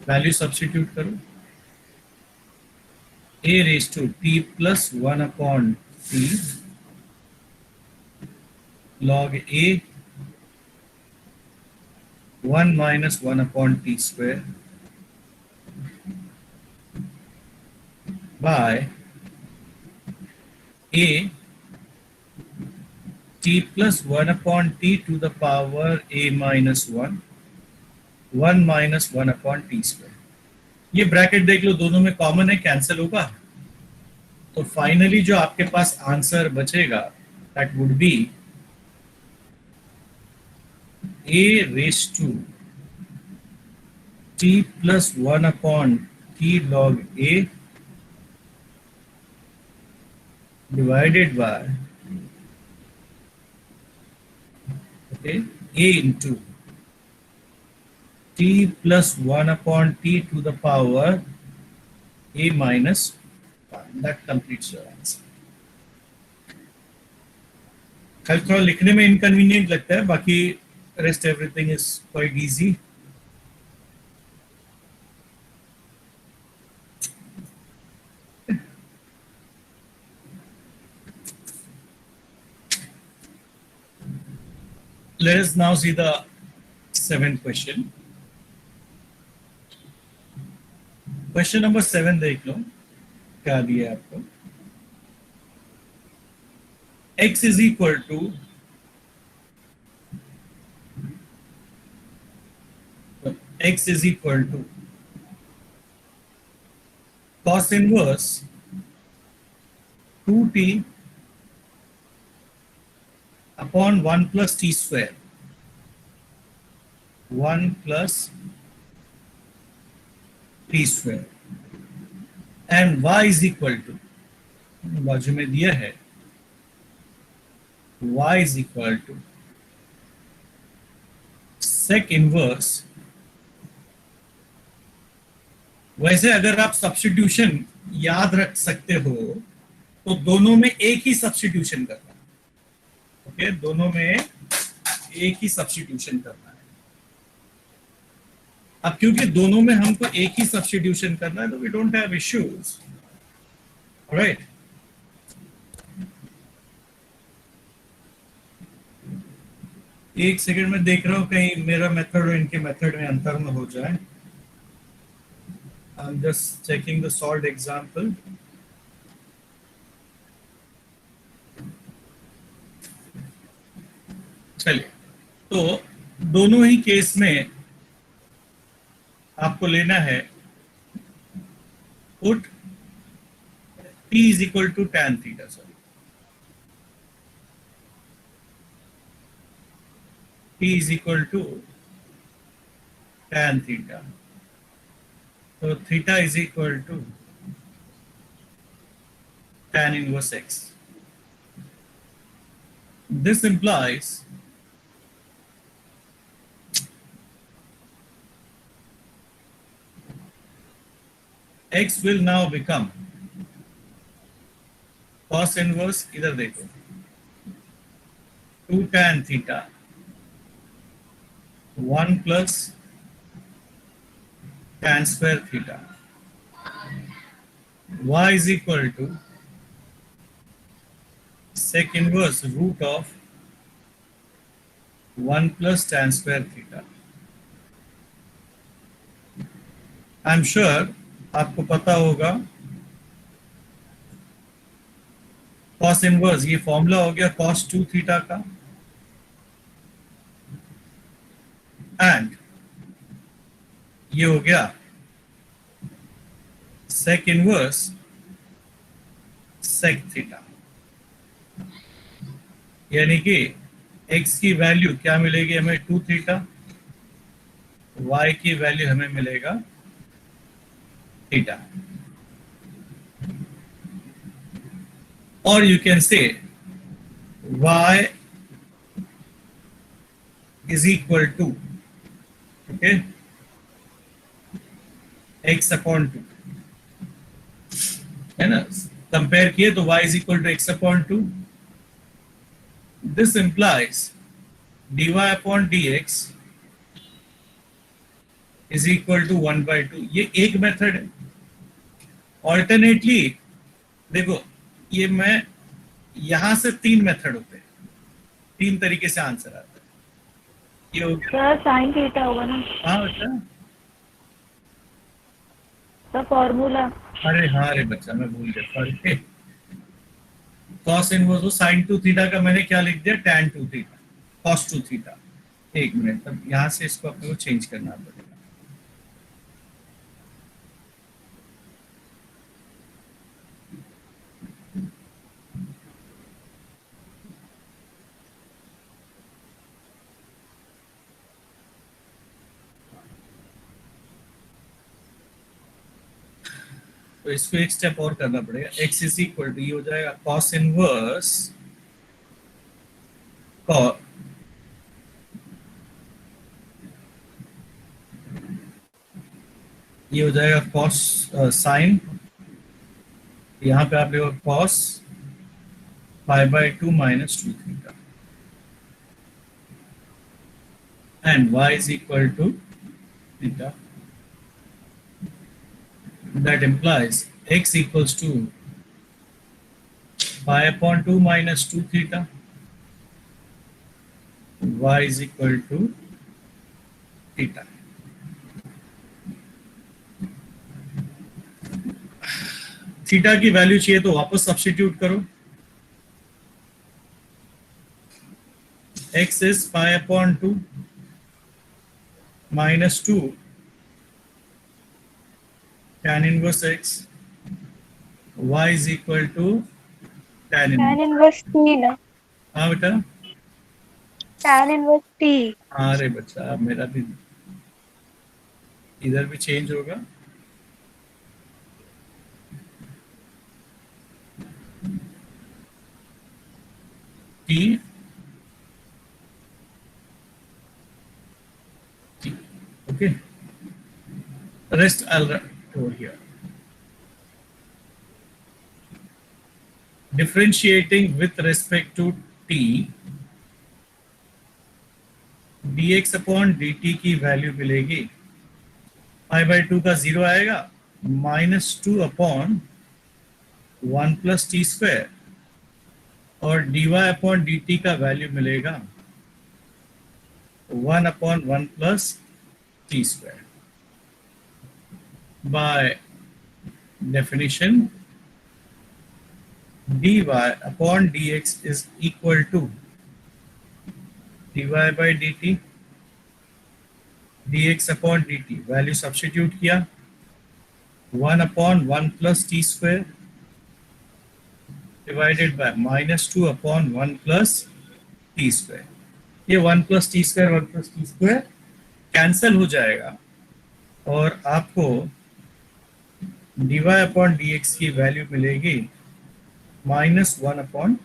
Value substitute करो, a raise to t plus 1 upon t log a 1 minus 1 upon t square by a t plus 1 upon t to the power a minus 1 1 minus 1 upon t square। ये bracket देख लो, दोनों में common है, cancel होगा। तो finally जो आपके पास answer बचेगा that would be a raised to t plus 1 upon t log a divided by a into t plus 1 upon t to the power a minus 1। That completes your answer। कल थोड़ा लिखने में inconvenient लगता है, बाकी rest everything is quite easy। Let us now see the 7th question। Question number 7 देख लो क्या दिया है आपको। x is equal to x is equal to cos inverse 2t upon 1 plus t square 1 plus t square and y is equal to, बाजू में दिया है y is equal to sec inverse। वैसे अगर आप सब्स्टिट्यूशन याद रख सकते हो तो दोनों में एक ही सब्स्टिट्यूशन करना है, ओके, दोनों में एक ही सब्स्टिट्यूशन करना है। अब क्योंकि दोनों में हमको एक ही सब्स्टिट्यूशन करना है तो we don't have issues, right. एक सेकंड में देख रहा हूँ कहीं मेरा मेथड और इनके मेथड में अंतर न हो जाए। I am just checking the solved example. चलिए, तो दोनों ही केस में आपको लेना है put t is equal to tan theta, sorry, t is equal to tan theta, so theta is equal to tan inverse x. This implies x will now become cos inverse, इधर देखो, 2 tan theta 1 plus tan square theta, y is equal to sec inverse root of 1 plus tan square theta. I am sure आपको पता होगा cos inverse, ये formula हो गया cos 2 theta का, and ये हो गया sec इनवर्स sec थीटा, यानी कि x की वैल्यू क्या मिलेगी हमें 2 थीटा, y की वैल्यू हमें मिलेगा थीटा, और you can say y is equal to, okay, x upon 2, है ना, कंपेयर किए तो y is equal to x upon 2. This implies dy upon dx is equal to 1 by 2. ये एक मेथड है। ऑल्टरनेटली देखो, ये मैं यहां से 3 मेथड होते हैं, 3 तरीके से आंसर आता है। ये हो गया सर साइन थीटा होगा ना हाँ बेटा, सर फॉर्मूला। अरे हाँ रे बच्चा, मैं भूल गया, सॉरी। cos इनवर्स हो sin 2 थीटा का मैंने क्या लिख दिया, tan 2 थीटा, cos 2 थीटा। एक मिनट, तब यहां से इसको अपने को चेंज करना पड़ेगा। तो इसको एक स्टेप और करना पड़ेगा। x इज इक्वल टू, ये हो जाएगा cos इनवर्स ये हो जाएगा cos साइन, यहाँ पे आप देखो cos pi by 2 minus 2 theta, and y is equal to theta. That implies x equals to pi upon 2 minus 2 theta, y is equal to theta. Theta की वैल्यू चाहिए तो वापस सब्स्टिट्यूट करो। x is pi upon 2 minus 2 tan inverse x, y is equal to tan tan inverse. Inverse t ना, हाँ बेटा, tan inverse t। हाँ रे बच्चा, अब मेरा भी इधर भी चेंज होगा। t okay, rest I'll write over here. Differentiating with respect to t, dx upon dt की वैल्यू मिलेगी पाई बाई 2 का 0 आएगा, -2 अपॉन 1 प्लस टी स्क्वायर, और dy अपॉन dt का वैल्यू मिलेगा 1/1 plus t square. By definition, dy upon dx is equal to dy by dt, dx upon dt. Value substitute किया, 1/1 plus t square divided by -2/1 plus t square. ये 1 plus t square cancel हो जाएगा और आपको dy upon dx की value मिलेगी -1/।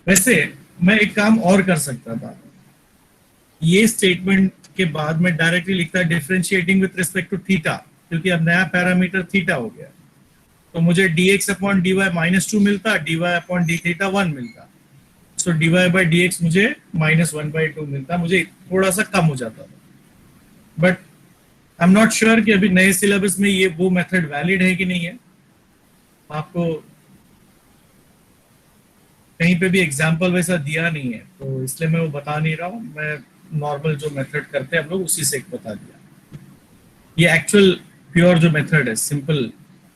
वैसे मैं एक काम और कर सकता था, ये स्टेटमेंट के बाद में डायरेक्टली लिखता differentiating with respect to theta, क्योंकि अब नया पैरामीटर थीटा हो गया, तो मुझे dx अपॉन dy -2 मिलता, dy अपॉन d थीटा 1 मिलता, सो dy बाई dx मुझे -1/2 मिलता, मुझे थोड़ा सा कम हो जाता था। But I am not sure कि अभी नए सिलेबस में ये वो मेथड वैलिड है कि नहीं है। आपको कहीं पे भी एग्जाम्पल वैसा दिया नहीं है, तो इसलिए मैं वो बता नहीं रहा हूँ। मैं नॉर्मल जो मेथड करते हैं हम लोग उसी से बता दिया। ये एक्चुअल प्योर जो मेथड है सिंपल,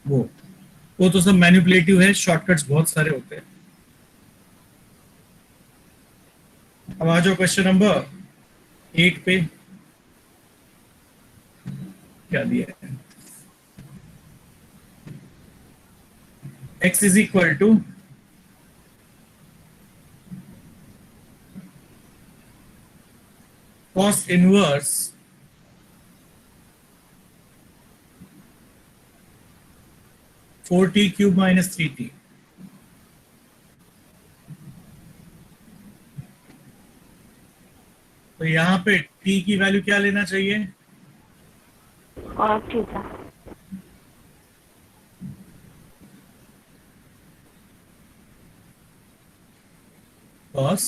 वो तो सब मैनिपुलेटिव है, शॉर्टकट्स बहुत सारे होते हैं। अब आ जाओ क्वेश्चन नंबर 8 पे। क्या दिया है? x is equal to cos inverse four T cube minus 3t। तो यहाँ पे t की वैल्यू क्या लेना चाहिए? और theta. cos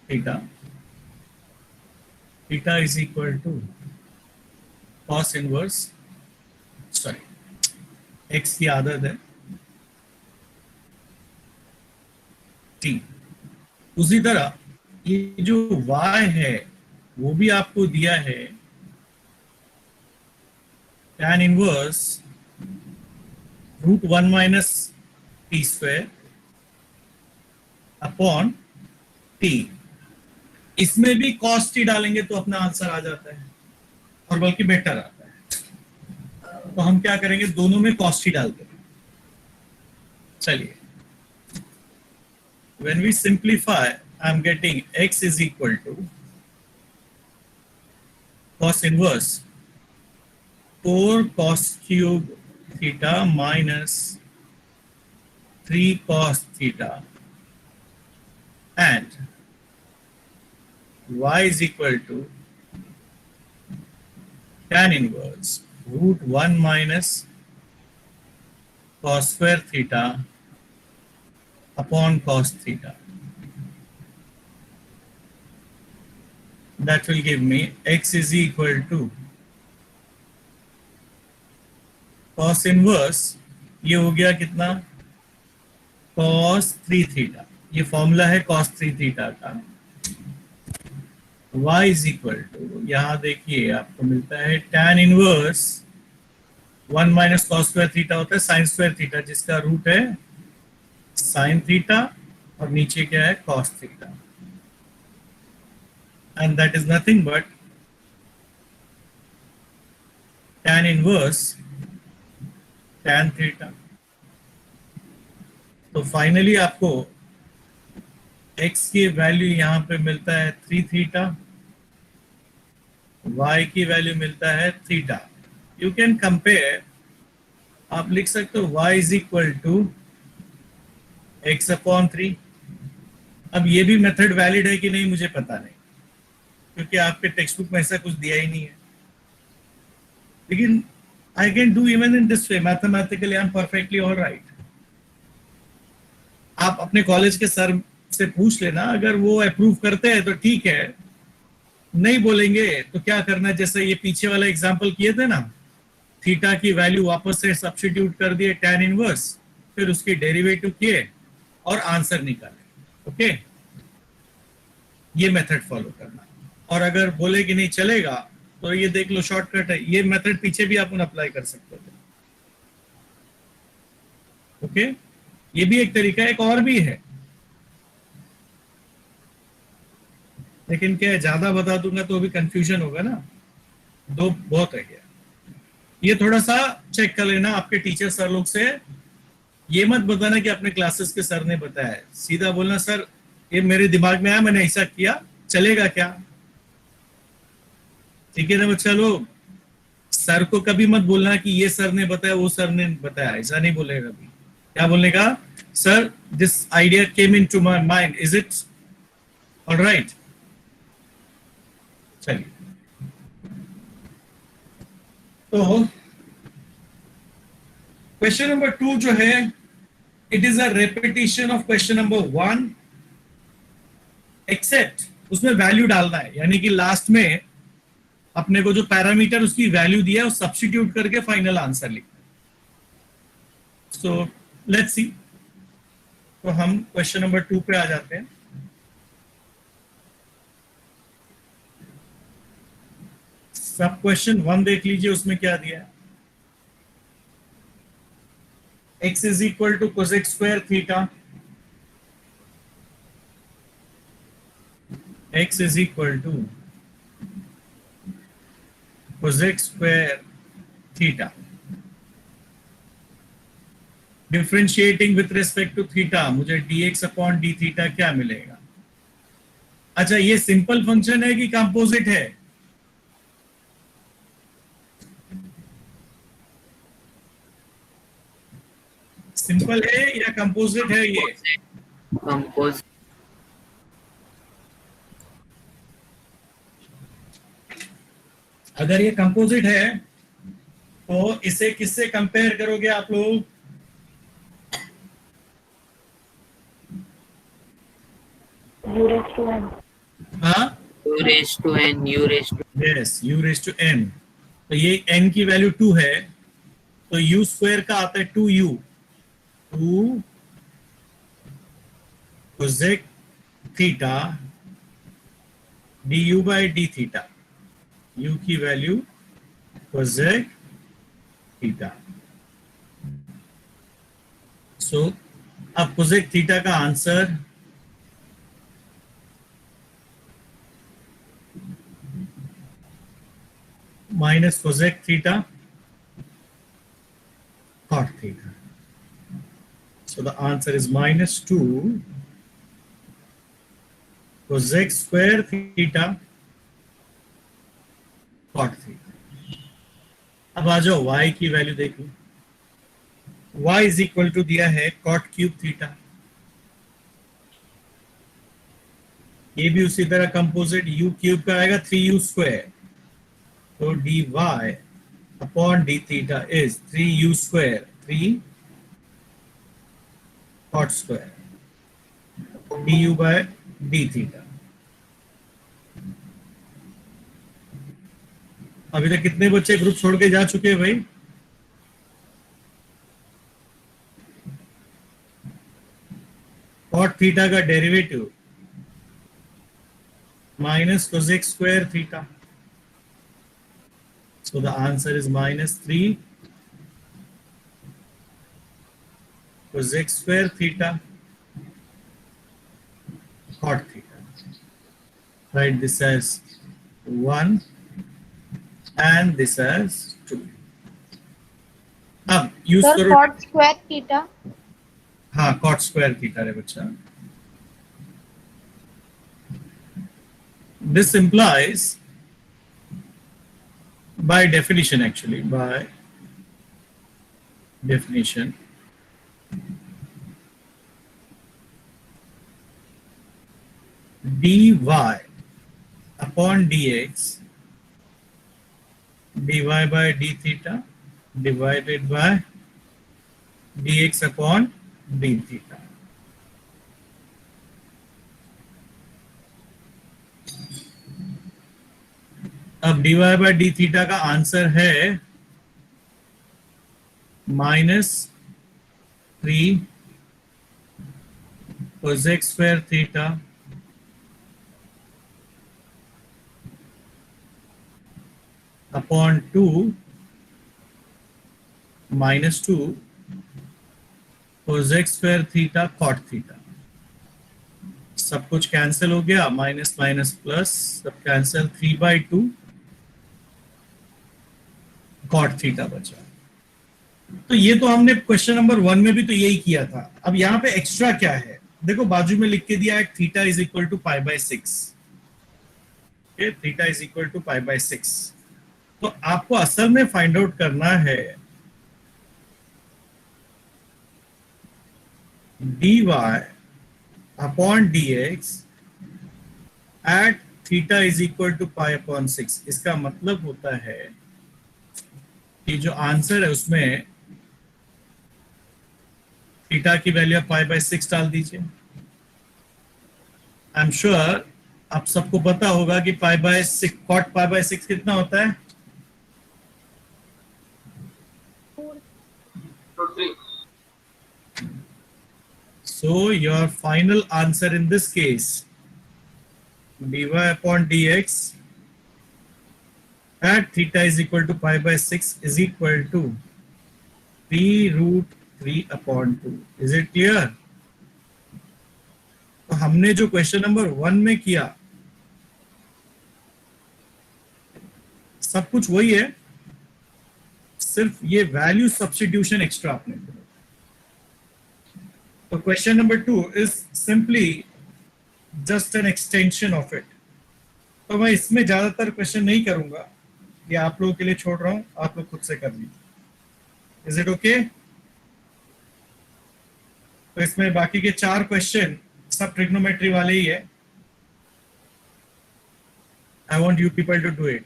theta. Theta is equal to cos inverse, sorry, x की आदत है t। उसी तरह ये जो y है वो भी आपको दिया है tan inverse √1 minus t square upon t। इसमें भी cos t डालेंगे तो अपना आंसर आ जाता है, और बल्कि बेटर आता है। तो हम क्या करेंगे, दोनों में cos t डालते हैं। चलिए, when we simplify, I am getting x is equal to cos inverse 4 cos cube theta minus 3 cos theta, and y is equal to tan inverse √1 minus cos square theta upon cos theta. That will give me x is equal to cos inverse, ये हो गया कितना, cos 3 theta। ये formula है cos 3 theta का। y is equal to, यहां देखिए आपको मिलता है tan inverse 1 minus cos square theta होता है sin स्क्वायर थीटा, जिसका रूट है sin थीटा, और नीचे क्या है cos theta, and that is nothing but tan inverse tan theta. तो फाइनली आपको x की वैल्यू यहां पे मिलता है 3 थीटा, y की वैल्यू मिलता है थीटा। यू कैन कंपेयर, आप लिख सकते हो y is equal to x upon 3। अब ये भी मेथड वैलिड है कि नहीं मुझे पता नहीं, क्योंकि आपके टेक्स्ट बुक में ऐसा कुछ दिया ही नहीं है। लेकिन I can do even in this way, mathematically I am perfectly all right. आप अपने कॉलेज के सर से पूछ लेना, अगर वो अप्रूव करते हैं तो ठीक है, नहीं बोलेंगे तो क्या करना है, जैसे ये पीछे वाला एग्जांपल किए थे ना, थीटा की वैल्यू वापस से सब्स्टिट्यूट कर दिए tan इनवर्स, फिर उसके डेरिवेटिव किए और आंसर निकाले। ओके, ये मेथड फॉलो करना। और अगर बोले कि नहीं चलेगा तो ये देख लो शॉर्टकट है, ये मेथड पीछे भी अपन अप्लाई कर सकते थे। ओके, ये भी एक तरीका है। एक और भी है, लेकिन क्या है, ज्यादा बता दूंगा तो भी कंफ्यूजन होगा ना, दो बहुत है क्या। ये थोड़ा सा चेक कर लेना आपके टीचर सर लोग से। ये मत बताना कि अपने क्लासेस के सर ने बताया है, सीधा बोलना सर ये मेरे दिमाग में आया, मैंने ऐसा किया, चलेगा क्या। ठीक है ना बच्चा लोग, सर को कभी मत बोलना कि ये सर ने बताया वो सर ने बताया, ऐसा नहीं बोलेगा कभी। क्या बोलने का, sir this idea came into my mind, is it alright. चलिए, तो क्वेश्चन नंबर 2 जो है, it is a repetition of question number 1 except उसमें वैल्यू डालना है, यानी कि लास्ट में अपने को जो पैरामीटर उसकी वैल्यू दिया है वो सब्स्टिट्यूट करके फाइनल आंसर लिखना है। सो लेट्स सी, तो हम क्वेश्चन नंबर 2 पे आ जाते हैं। सब क्वेश्चन 1 देख लीजिए, उसमें क्या दिया है। x is equal to cosec square theta, x is equal to cosec square theta, differentiating with respect to theta, मुझे dx अपॉन डी थीटा क्या मिलेगा। अच्छा, ये सिंपल फंक्शन है कि कंपोजिट है। सिंपल है या कंपोजिट है ये। कंपोज अगर ये कंपोजिट है तो इसे किससे कंपेयर करोगे आप लोग। U raised to n. हाँ, u raised to n, u raised to yes, u raise to n। तो ये n की वैल्यू 2 है, तो u स्क्वायर का आता है 2u, 2 cosec theta du by d theta, u की वैल्यू कोसेक थीटा। सो अब कोसेक थीटा का answer minus cosec theta cot theta. So the answer is minus 2 cosec square theta cot theta. अब आ जाओ y की value देख लो। y is equal to दिया है cot cube theta, ये भी उसी तरह कंपोजिट, u क्यूब का आएगा 3u स्क्वायर, तो dy upon D theta is 3u square, 3 cot square du by d theta. अभी तक कितने बच्चे ग्रुप छोड़ के जा चुके हैं भाई। cot थीटा का derivative minus cosec square theta, so the answer is minus 3 cosec square theta cot theta. Write this as 1 and this as 2. अब यूज Sir, करो। cot square theta. हाँ, cot square theta रे बच्चा। This implies by definition, actually by definition, dy upon dx dy by d theta divided by dx upon d theta। अब dy by d theta का answer है minus 3 cosec square theta upon 2 minus 2 cosec square theta cot theta. सब कुछ cancel हो गया, minus minus plus सब cancel, 3/2 cot theta बचा। तो ये तो हमने क्वेश्चन नंबर 1 में भी तो यही किया था। अब यहाँ पे एक्स्ट्रा क्या है, देखो बाजू में लिख के दिया है theta is equal to π/6। Theta is equal to π/6। तो आपको असल में फाइंड आउट करना है dy upon dx at theta is equal to π/6। इसका मतलब होता है कि जो आंसर है उसमें थीटा की वैल्यू π/6 डाल दीजिए। आई एम श्योर आप सबको पता होगा कि π/6 कॉट π/6 कितना होता है। So your final answer in this case, dy upon dx at theta is equal to π/6 is equal to 3√3/2। Is it clear? तो हमने जो क्वेश्चन नंबर 1 में किया सब कुछ वही है, सिर्फ ये वैल्यू सब्स्टिट्यूशन एक्स्ट्रा आपने किया। तो question number 2 is simply just an extension of it. तो मैं इसमें ज्यादातर क्वेश्चन नहीं करूंगा, ये आप लोगों के लिए छोड़ रहा हूं, आप लोग खुद से कर लीजिए। Is it okay? तो इसमें बाकी के 4 क्वेश्चन सब ट्रिग्नोमेट्री वाले ही है। I want you people to do it.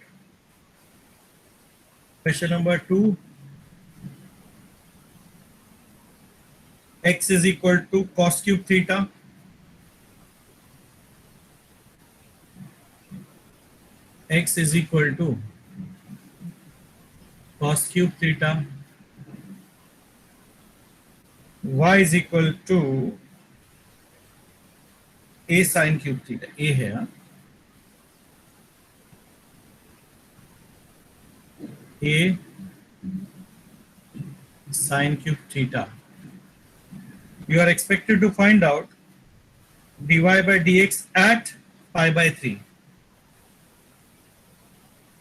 Question number 2, x is equal to cos cube theta, x is equal to cos cube theta, y is equal to a sin cube theta। a है हा? a sin cube theta। You are expected to find out dy by dx at π/3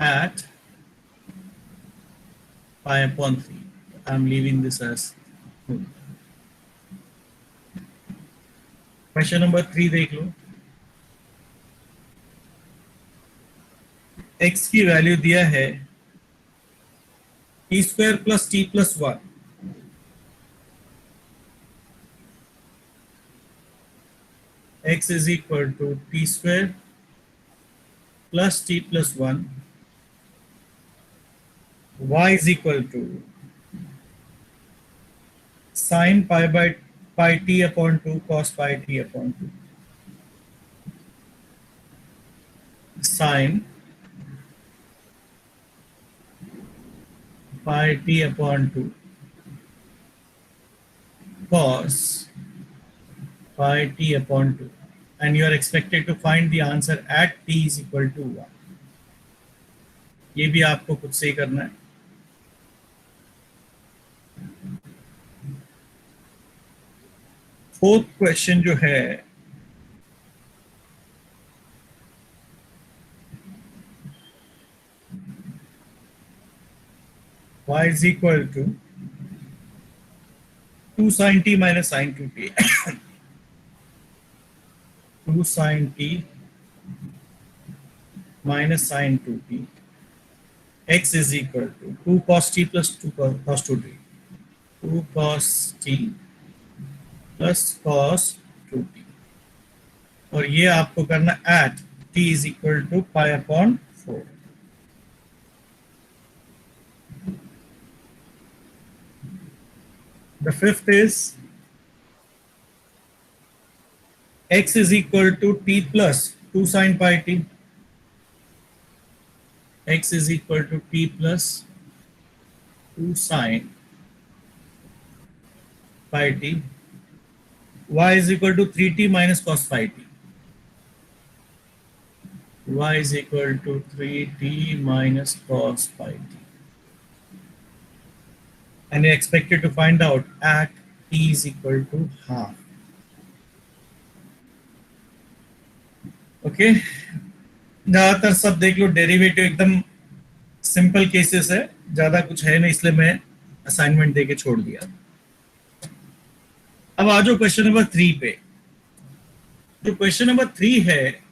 at π/3। I am leaving this as question number 3 देख लो। x की वैल्यू दिया है t² + t + 1। x is equal to t² + t + 1, y is equal to sin π/t/2 cos πt/2, sin πt/2 cos πt/2, and you are expected to find the answer at t is equal to 1। ये भी आपको खुद से ही करना है। Fourth question जो है y is equal to 2 sin t minus sin 2t 2 sin t minus sin 2t, x is equal to 2 cos t plus 2 cos 2t, 2 cos t plus cos 2t, और ये आपको करना at t is equal to π/4। The fifth is x is equal to t plus 2 sin pi t, x is equal to t plus 2 sin pi t, y is equal to 3t minus cos pi t, y is equal to 3t minus cos pi t. And you're expected to find out at t is equal to half. Okay, ज्यादातर सब देख लो derivative एकदम simple cases है, ज्यादा कुछ है नहीं, इसलिए मैं असाइनमेंट देके छोड़ दिया। अब आ जाओ क्वेश्चन नंबर 3 पे। जो क्वेश्चन नंबर 3 है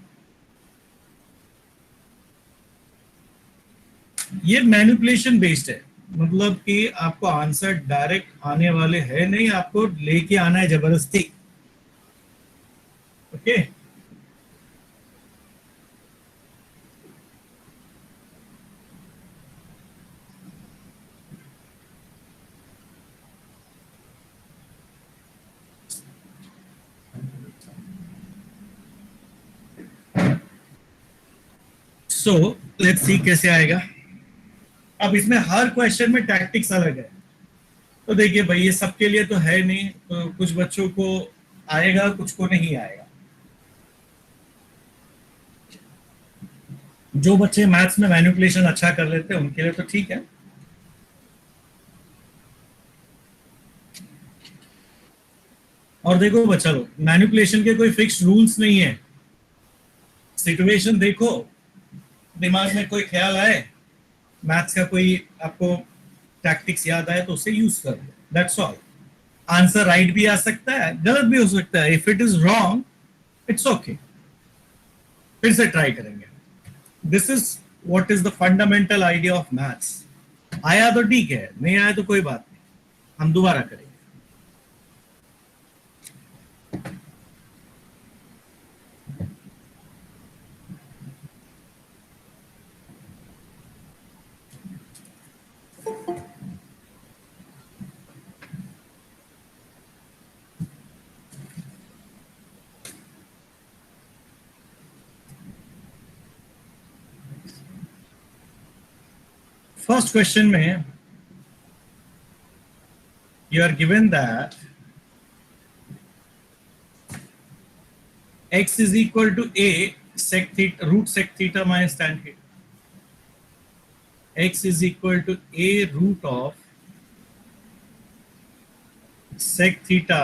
ये मैनिपुलेशन बेस्ड है, मतलब कि आपको आंसर डायरेक्ट आने वाले है नहीं, आपको लेके आना है जबरदस्ती। ओके, सो लेट्स सी कैसे आएगा। अब इसमें हर क्वेश्चन में टैक्टिक्स अलग है, तो देखिए भाई ये सबके लिए तो है नहीं, तो कुछ बच्चों को आएगा कुछ को नहीं आएगा। जो बच्चे मैथ्स में मैनिपुलेशन अच्छा कर लेते हैं उनके लिए तो ठीक है। और देखो बच्चा लोग, मैनिपुलेशन के कोई फिक्स्ड रूल्स नहीं है। सिचुएशन देखो, दिमाग में कोई ख्याल आए, मैथ्स का कोई आपको टैक्टिक्स याद आए तो उसे यूज कर लो, दैट्स ऑल। आंसर राइट भी आ सकता है, गलत भी हो सकता है। If it is wrong it's okay, फिर से ट्राई करेंगे। This is what is the fundamental idea of maths. आया तो ठीक है, नहीं आया तो कोई बात नहीं, हम दोबारा करेंगे। फर्स्ट क्वेश्चन में you are given that x is equal to a sec theta root sec theta minus tan theta. X is equal to a root of sec theta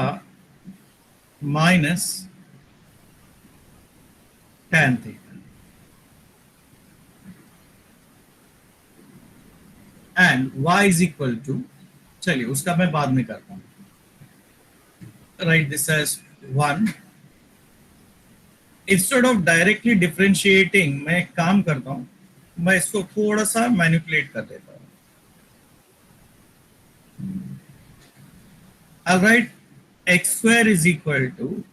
minus tan theta. And y is equal to, चलिए उसका मैं बाद में करता हूं। Write this as 1। Instead of directly differentiating मैं एक काम करता हूं, मैं इसको थोड़ा सा मैनिपुलेट कर देता हूं। Alright, x square is equal to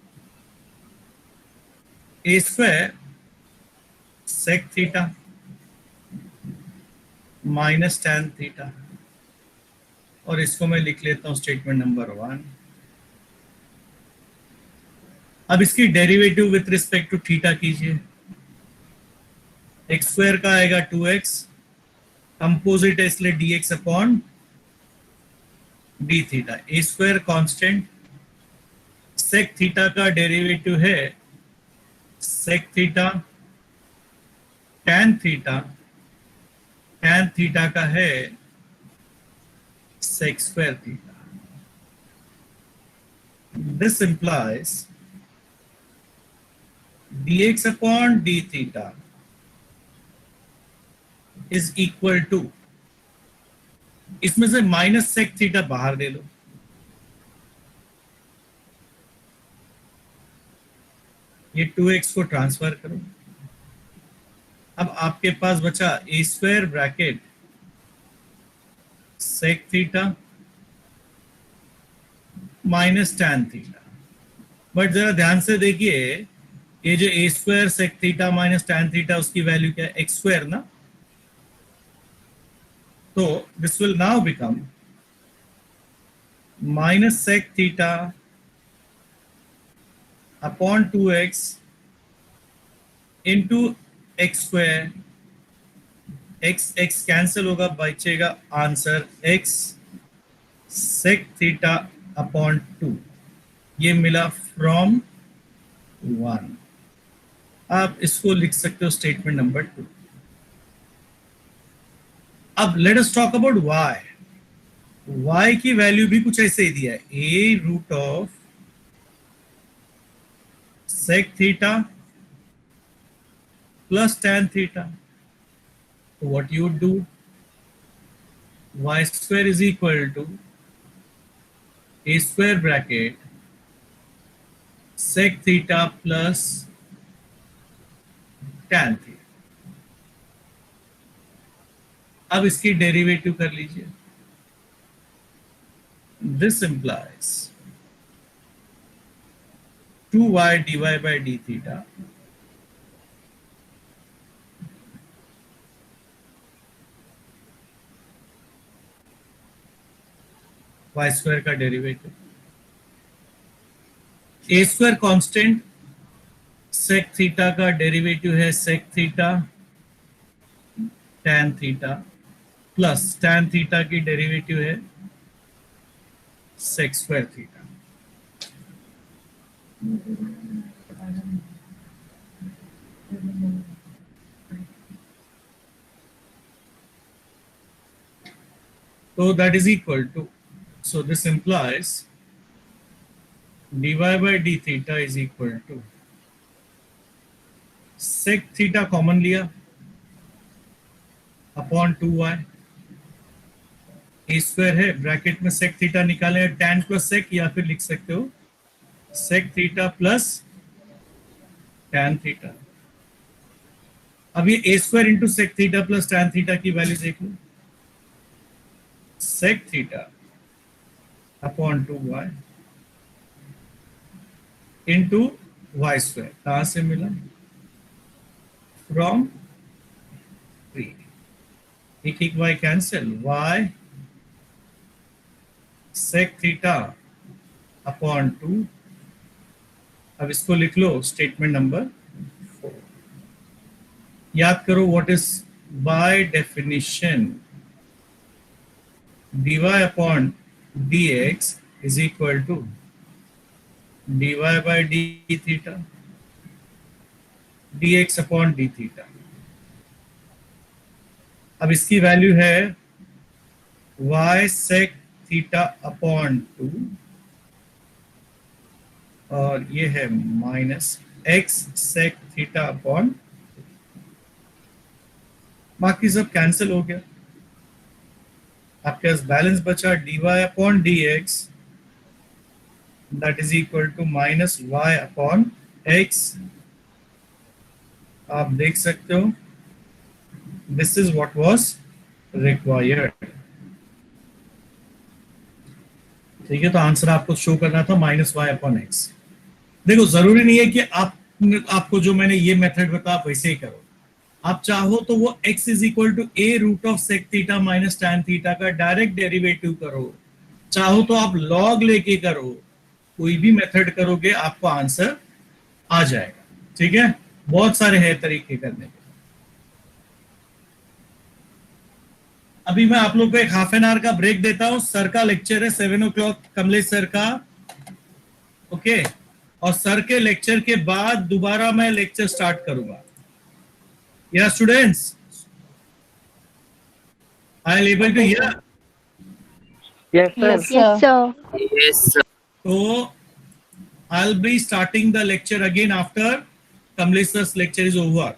a square sec theta minus tan theta, और इसको मैं लिख लेता हूं स्टेटमेंट नंबर 1। अब इसकी derivative with respect to theta कीजिए। एक्स स्क्वायर का आएगा 2x, कंपोजिट है इसलिए dx upon D theta. A square constant, sec theta का डेरिवेटिव है sec theta, tan theta, tan theta का है sec square theta. This implies dx upon d theta is equal to, इसमें से माइनस sec theta बाहर दे दो, ये 2x को ट्रांसफर करो। अब आपके पास बचा A square bracket sec theta minus tan theta. But जरा ध्यान से देखिए, ये जो A square sec theta minus tan theta, उसकी वैल्यू क्या है? एक्स स्क्वायर ना। तो this will now become minus sec theta upon 2x into X square. X X cancel होगा, बचेगा answer x sec theta upon 2। ये मिला फ्रॉम 1। आप इसको लिख सकते हो स्टेटमेंट नंबर 2। अब let us talk about y की वैल्यू भी कुछ ऐसे ही दिया है, a root of sec theta plus tan theta. what you would do, y square is equal to a square bracket sec theta plus tan theta. अब इसकी derivative कर लीजिए। This implies 2y dy by d theta y square का derivative, a square constant, sec theta का derivative है sec theta tan theta plus tan theta की derivative है sec square theta. So that is equal to, so this implies dy by d theta is equal to sec theta common लिया upon 2y, a square है, bracket में sec theta निकाले tan plus sec, या फिर लिख सकते हो sec theta plus tan theta. अब ये a square into sec theta plus tan theta की वैल्यू देख लो, sec theta upon 2y into y square, कहां से मिला, फ्रॉम 3, एक एक y cancel, y sec theta upon 2। अब इसको लिख लो स्टेटमेंट नंबर 4। याद करो what is by definition dy upon dx is equal to dy by d theta dx upon d theta। अब इसकी वैल्यू है y sec थीटा अपॉन 2 और ये है minus x sec theta upon, बाकी सब कैंसिल हो गया, आपके पास बैलेंस बचा dy upon dx that is equal to minus y upon x। आप देख सकते हो this is what was required. ठीक है, तो आंसर आपको शो करना था माइनस y अपॉन x। देखो जरूरी नहीं है कि आपको जो मैंने ये मेथड बताया वैसे ही करो, आप चाहो तो वो x इज इक्वल टू a root of sec theta minus tan theta का डायरेक्ट डेरिवेटिव करो, चाहो तो आप लॉग लेके करो, कोई भी मेथड करोगे आपको आंसर आ जाएगा। ठीक है, बहुत सारे हैं तरीके करने के। अभी मैं आप लोग को एक हाफ एन आवर का ब्रेक देता हूं, सर का लेक्चर है 7 o'clock, कमलेश सर का, ओके, और सर के लेक्चर के बाद दोबारा मैं लेक्चर स्टार्ट करूंगा। या students, I am able to hear? Yes, sir. Yes, sir. Yes, sir. So I'll be starting the lecture again after Kamlesh sir's lecture is over.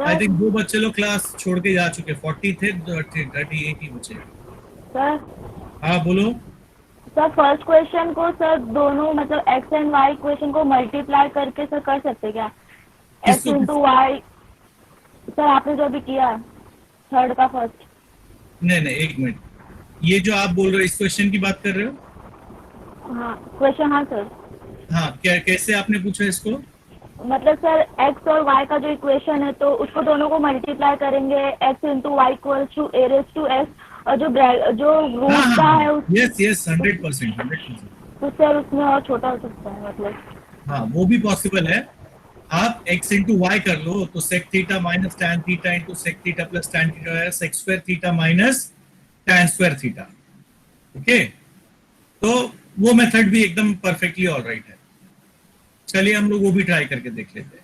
I think 2 बच्चे लोग class छोड़ के जा चुके, 40 थे, 38 ही बचे। सर हाँ बोलो। सर फर्स्ट क्वेश्चन को सर दोनों मतलब x एंड y क्वेश्चन को मल्टीप्लाई करके सर कर सकते क्या? x इंटू वाई, सर आपने जो अभी किया थर्ड का फर्स्ट। नहीं एक मिनट, ये जो आप बोल रहे हो इस क्वेश्चन की बात कर रहे हो? हाँ क्वेश्चन, हाँ सर। हाँ, क्या कैसे आपने पूछा इसको? मतलब सर x और y का जो इक्वेशन है तो उसको दोनों को मल्टीप्लाई करेंगे, x into y equals to a raise to s, और जो रूट का है उस, यस 100%। तो सर उसमें और छोटा हो सकता है मतलब। हाँ वो भी पॉसिबल है, आप x इंटू वाई कर लो तो sec theta minus tan theta into sec theta plus tan theta है sec square theta minus tan square theta. Okay, तो वो मेथड भी एकदम परफेक्टली ऑलराइट है। चलिए हम लोग वो भी ट्राई करके देख लेते हैं।